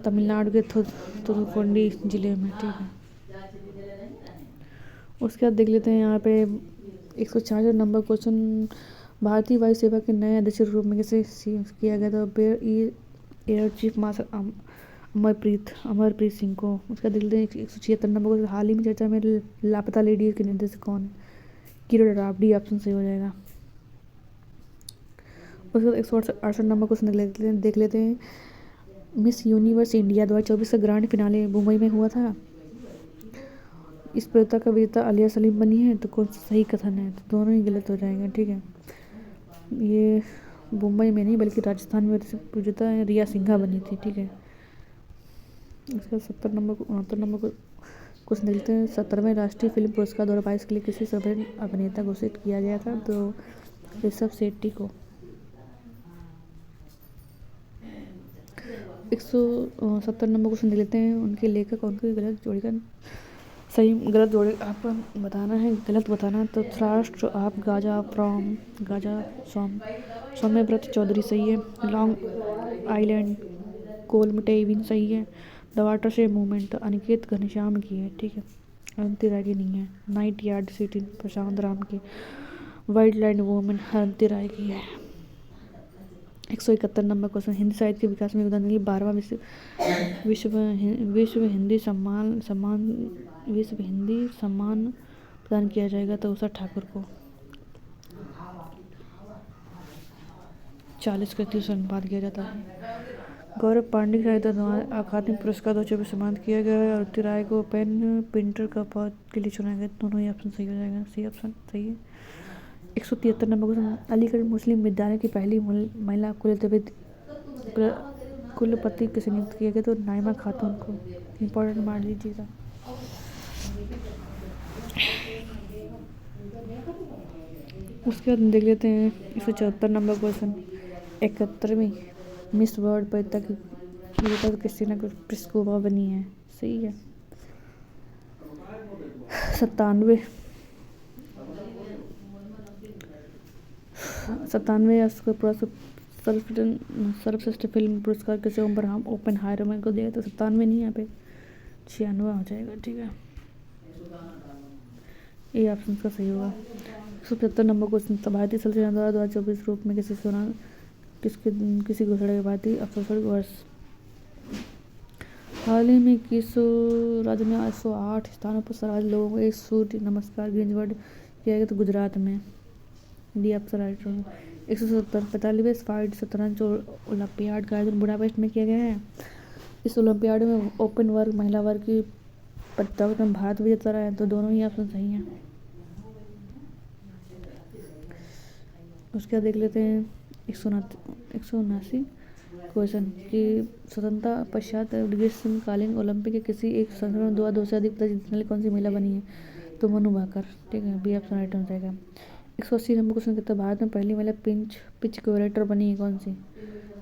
तमिलनाडु के थुथुकुडी जिले में, ठीक है। उसके बाद देख लेते हैं यहाँ पे 166 नंबर क्वेश्चन, भारतीय वायु सेवा के नए अध्यक्ष के रूप में किसे किया गया था? Air chief marshal Amarpreet Singh को। उसका देख लेते हैं 176 नंबर क्वेश्चन, हाल ही में चर्चा में लापता लेडीज के निर्देशक कौन है? किरण रावडी ऑप्शन सही हो जाएगा। उसके बाद 168 नंबर क्वेश्चन देख लेते हैं, मिस यूनिवर्स इंडिया 2024 का ग्रैंड फिनाले मुंबई में हुआ था, इस प्रतियोगिता का विजेता आलिया सलीम बनी है, तो कौन सा सही कथन है? तो दोनों ही गलत हो जाएंगे, ठीक है। ये मुंबई में नहीं बल्कि राजस्थान में विजेता रिया सिंघा बनी थी, ठीक है। इसका 70 नंबर को 69 नंबर को कुछ मिलते हैं। 70वें राष्ट्रीय फिल्म पुरस्कार 2022 के लिए किसी सर्वश्रेष्ठ अभिनेता घोषित किया गया था, तो ऋषभ शेट्टी को। 170 नंबर क्वेश्चन दे लेते हैं। उनके लेखक उनकी गलत जोड़ी का सही गलत जोड़ी आपको बताना है, गलत बताना। तो राष्ट्र आप गाजा सौम्यव्रत चौधरी सही है। लॉन्ग आइलैंड कोलमटेविन सही है। द वाटर से मूवमेंट अनिकेत घनश्याम की है, ठीक है। अनंती राय की नहीं है। नाइट यार्ड सिटी प्रशांत राम की। वाइल्ड लैंड वूमेन अनंती राय की है। 171 नंबर क्वेश्चन हिंदी साहित्य के विकास में योगदान के लिए 12वां विश्व हिंदी सम्मान प्रदान किया जाएगा, तो उषा ठाकुर को। 40 का 30 अनुपात किया जाता है। गौरव पांडे साहित्य अकादमी पुरस्कार 2024 सम्मानित किया गया है। अरुति राय को पेन प्रिंटर का पद के लिए चुना गया। दोनों ही ऑप्शन सही हो जाएगा, सी ऑप्शन सही है। 173 नंबर क्वेश्चन अलीगढ़ मुस्लिम विद्यालय की पहली महिला कुलपति किसे नियुक्त किया गया, तो नाइमा खातून को। इम्पोर्टेंट मान लीजिएगा। उसके बाद देख लेते हैं 174 नंबर क्वेश्चन 71वीं मिस वर्ल्ड प्रतियोगिता की क्रिस्टीना प्लिस्कोवा बनी है, सही है। 97 सर्वश्रेष्ठ फिल्म पुरस्कार किसे ओपेनहाइमर को दिया, तो 97 नहीं यहाँ पे 96 हो जाएगा, ठीक है। ये ऑप्शन का सही होगा। 175 नंबर क्वेश्चन भारतीय संविधान द्वारा 2024 रूप में किसी घोषणा के भारतीय अफसर वर्ष। हाल ही में किस राज्य में 108 स्थानों पर सर्वाधिक लोगों को एक सूर्य नमस्कार ग्रीनवर्ड किया गया, तो गुजरात में। डी अफसर राइट। 170 45वें फाइड शतरंज ओलंपियाड का आयोजन बुडापेस्ट में किया गया है। इस ओलंपियाड में ओपन वर्ग महिला वर्ग की प्रतियोगिता में भारत विजेता रहा है, तो दोनों ही ऑप्शन सही हैं। उसके बाद देख लेते हैं 179 क्वेश्चन कि स्वतंत्रता पश्चात ग्रीष्मकालीन ओलंपिक के किसी एक संस्करण 2 से अधिक जीतने वाली कौन सी महिला बनी है, तो मनु भाकर, ठीक है। बी ऑप्शन राइट हो जाएगा। 180 नंबर क्वेश्चन कहता है भारत में पहली महिला पिच क्यूरेटर बनी है कौन सी,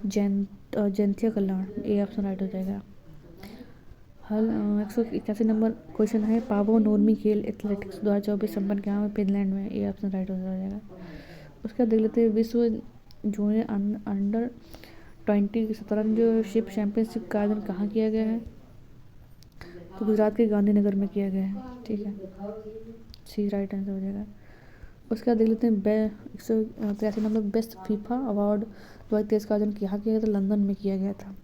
जयंतिया कल्याण। ए ऑप्शन राइट हो जाएगा। 181 नंबर क्वेश्चन है पावो नूर्मी खेल एथलेटिक्स 2024 संपन्न किया है फिनलैंड में। ए ऑप्शन राइट हो जाएगा। उसके बाद देख लेते हैं विश्व जूनियर अंडर 20 शतरंज चैंपियनशिप का आयोजन कहाँ किया गया है, तो गुजरात के गांधीनगर में किया गया है, ठीक है। सी राइट आंसर हो जाएगा। उसके बाद देख लेते हैं 183 नंबर बेस्ट फीफा अवार्ड 2023 का आयोजन कहाँ किया गया, तो लंदन में किया गया था।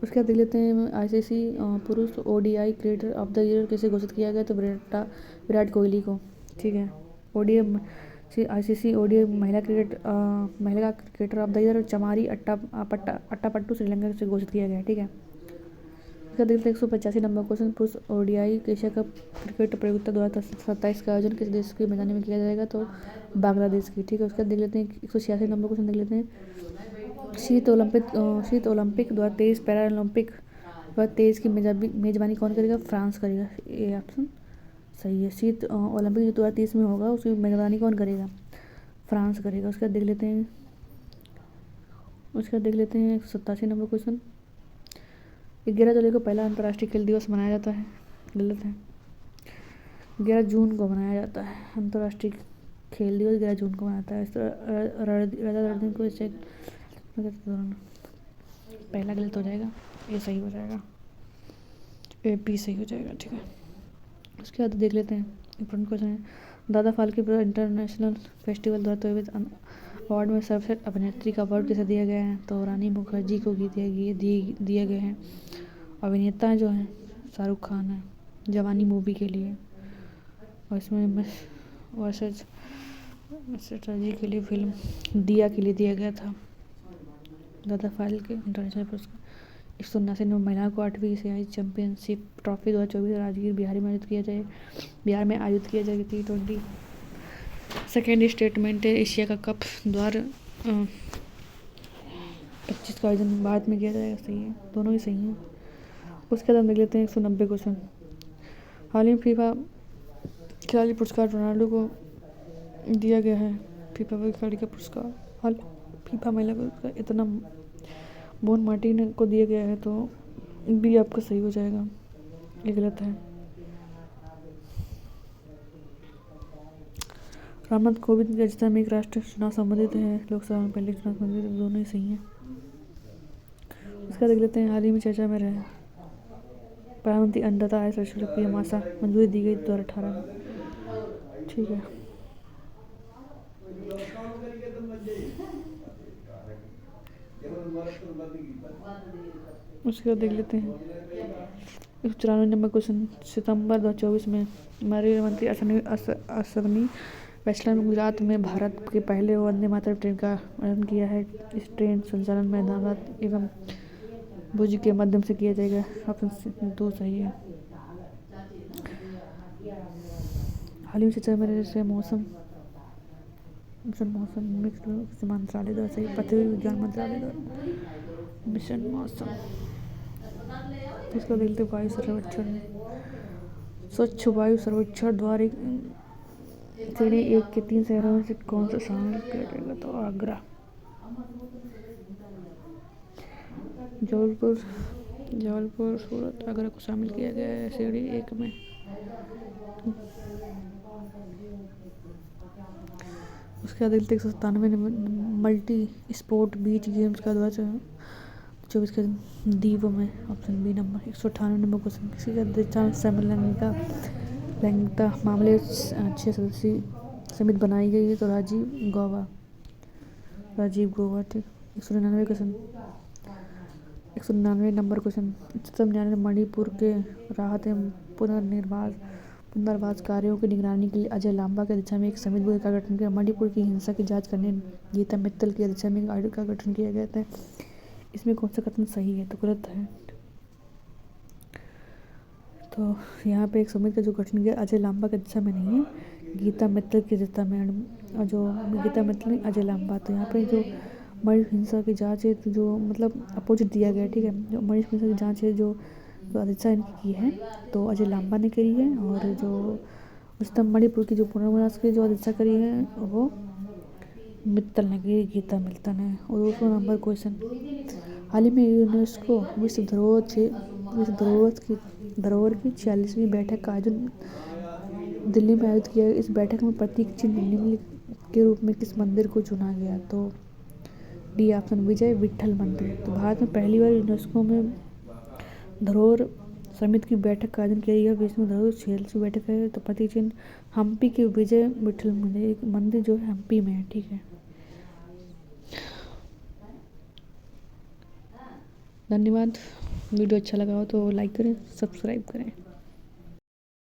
उसके बाद देख लेते हैं आईसीसी पुरुष ODI cricketer of the year किसे घोषित किया गया, तो विराट कोहली को, ठीक है। आईसीसी ओडीआई महिला क्रिकेटर ऑफ द ईयर चमारी अट्टापट्टू श्रीलंका से घोषित किया गया, ठीक है। इसका देखते हैं 185 नंबर क्वेश्चन पुरुष ओडीआई एशिया कप क्रिकेट प्रतियोगिता 2027 का आयोजन किस देश के मैदान में किया जाएगा, तो बांग्लादेश की, ठीक है। उसके बाद देख लेते हैं 186 नंबर क्वेश्चन देख लेते हैं शीत ओलंपिक 2023 पैरा ओलंपिक 2023 की मेजबानी कौन करेगा, फ्रांस करेगा। ये ऑप्शन सही है। शीत ओलंपिक जो 2030 में होगा उसकी मेजबानी कौन करेगा, फ्रांस करेगा। उसके बाद देख लेते हैं 187 नंबर क्वेश्चन 11 जुलाई को पहला अंतर्राष्ट्रीय खेल दिवस मनाया जाता है, गलत है। 11 जून को मनाया जाता है अंतर्राष्ट्रीय खेल दिवस, 11 जून को मनाता है। दिन को पहला गलत हो जाएगा, ए सही हो जाएगा, ए बी सही हो जाएगा, ठीक है। उसके बाद देख लेते हैं इंपॉर्टेंट क्वेश्चन है दादा फाल्के इंटरनेशनल फेस्टिवल 2023 अवार्ड में सर्वश्रेष्ठ अभिनेत्री का अवार्ड किसे दिया गया है, तो रानी मुखर्जी को दिए गए हैं। अभिनेता जो हैं शाहरुख खान है जवानी मूवी के लिए, और इसमें स्ट्रेटजी के लिए फिल्म दिया के लिए दिया गया था दादा फाल्के इंटरनेशनल पुरस्कार। 179 में महिलाओं को 8वीं एशियाई चैंपियनशिप ट्रॉफी 2024 राजगीर बिहार में आयोजित किया जाएगा। T20 सेकेंड स्टेटमेंट एशिया का कप द्वार 25 का आयोजन भारत में किया जाएगा, सही है, दोनों ही सही हैं। उसके बाद हम देख लेते हैं 190 क्वेश्चन। हाल ही में फीफा खिलाड़ी पुरस्कार रोनाल्डो को दिया गया है। फीफा खिलाड़ी का पुरस्कार हाल फीफा महिला पुरस्कार इतना बोन मार्टिन को दिया गया है, तो भी आपका सही हो जाएगा, ये गलत है। रामनाथ कोविंद की राजस्थान में एक राष्ट्रीय चुनाव संबंधित है, लोकसभा में पहले चुनाव संबंधित है, दोनों ही सही हैं। इसका देख लेते हैं। हाल ही में चर्चा में रहे प्रधानमंत्री अन्नदाता आय सर्टिफिकेट पीएम आशा मंजूरी दी गई 2018 में, ठीक है। उसके बाद देख लेते हैं 194 नंबर क्वेश्चन। सितंबर 2024 में रेल मंत्री अश्विनी वैष्णव ने गुजरात में भारत के पहले वंदे मातरम ट्रेन का आयोजन किया है। इस ट्रेन संचालन अहमदाबाद एवं भुज के माध्यम से किया जाएगा। ऑप्शन 2 सही है। हाल ही में चर्चा में रहे मौसम मिक्स मंत्रालय द्वारा सही, पृथ्वी विज्ञान मंत्रालय द्वारा मिशन मौसम। इसको देखते वायु सर्वेक्षण, स्वच्छ वायु सर्वेक्षण द्वारा श्रेणी 1 के 3 शहरों में से कौन सा शामिल किया जाएगा? तो आगरा, जबलपुर, सूरत, आगरा को शामिल किया गया है श्रेणी 1 में। उसके बाद 197 मल्टी स्पोर्ट बीच गेम्स का 2024 के दीव में, option B number. 198 number question, किसी का दिशा समलैंगिकता मामले 6 सदस्यीय समिति बनाई गई है, तो राजीव गौबा, ठीक। 199 क्वेश्चन, 199 नंबर क्वेश्चन, उच्चतम न्यायालय ने मणिपुर के राहत एवं पुनर्वास कार्यों की निगरानी के लिए अजय लांबा की अध्यक्षता में एक समिति का गठन किया। मणिपुर की हिंसा की जांच करने गीता मित्तल की अध्यक्षता में एक आयोग का गठन किया गया था। इसमें कौन सा कथन सही है? तो गलत है। तो यहाँ पे एक समिति का जो गठन किया अजय लांबा की अध्यक्षता में नहीं है, गीता मित्तल की अध्यक्षता में, जो गीता मित्तल नहीं, अजय लांबा। तो यहाँ पे जो मणिपुर हिंसा की जाँच है, तो जो मतलब अपोजिट दिया गया, ठीक है। जो मणिपुर हिंसा की जाँच है जो अध्यक्षता इनकी की है, तो अजय लांबा ने करी है, और जो उच्चतम मणिपुर की जो पुनर्वास की जो अध्यक्षता करी है वो मित्तल ने की, गीता मित्तल ने। और 200 नंबर क्वेश्चन, हाल ही में यूनेस्को विश्व धरोहर की 46वीं बैठक का आयोजन दिल्ली में आयोजित किया। इस बैठक में प्रतीक चिन्ह निम्नलिखित के रूप में किस मंदिर को चुना गया? तो डी ऑप्शन, विजय विट्ठल मंदिर। तो भारत में पहली बार यूनेस्को में धरोहर समिति की बैठक का आयोजन किया गया। विश्व में धरोहर 46वीं बैठक है, तो प्रतीक चिन्ह हम्पी के विजय विट्ठल मंदिर, एक मंदिर जो है हम्पी में है, ठीक है। धन्यवाद। वीडियो अच्छा लगा हो तो लाइक करें, सब्सक्राइब करें।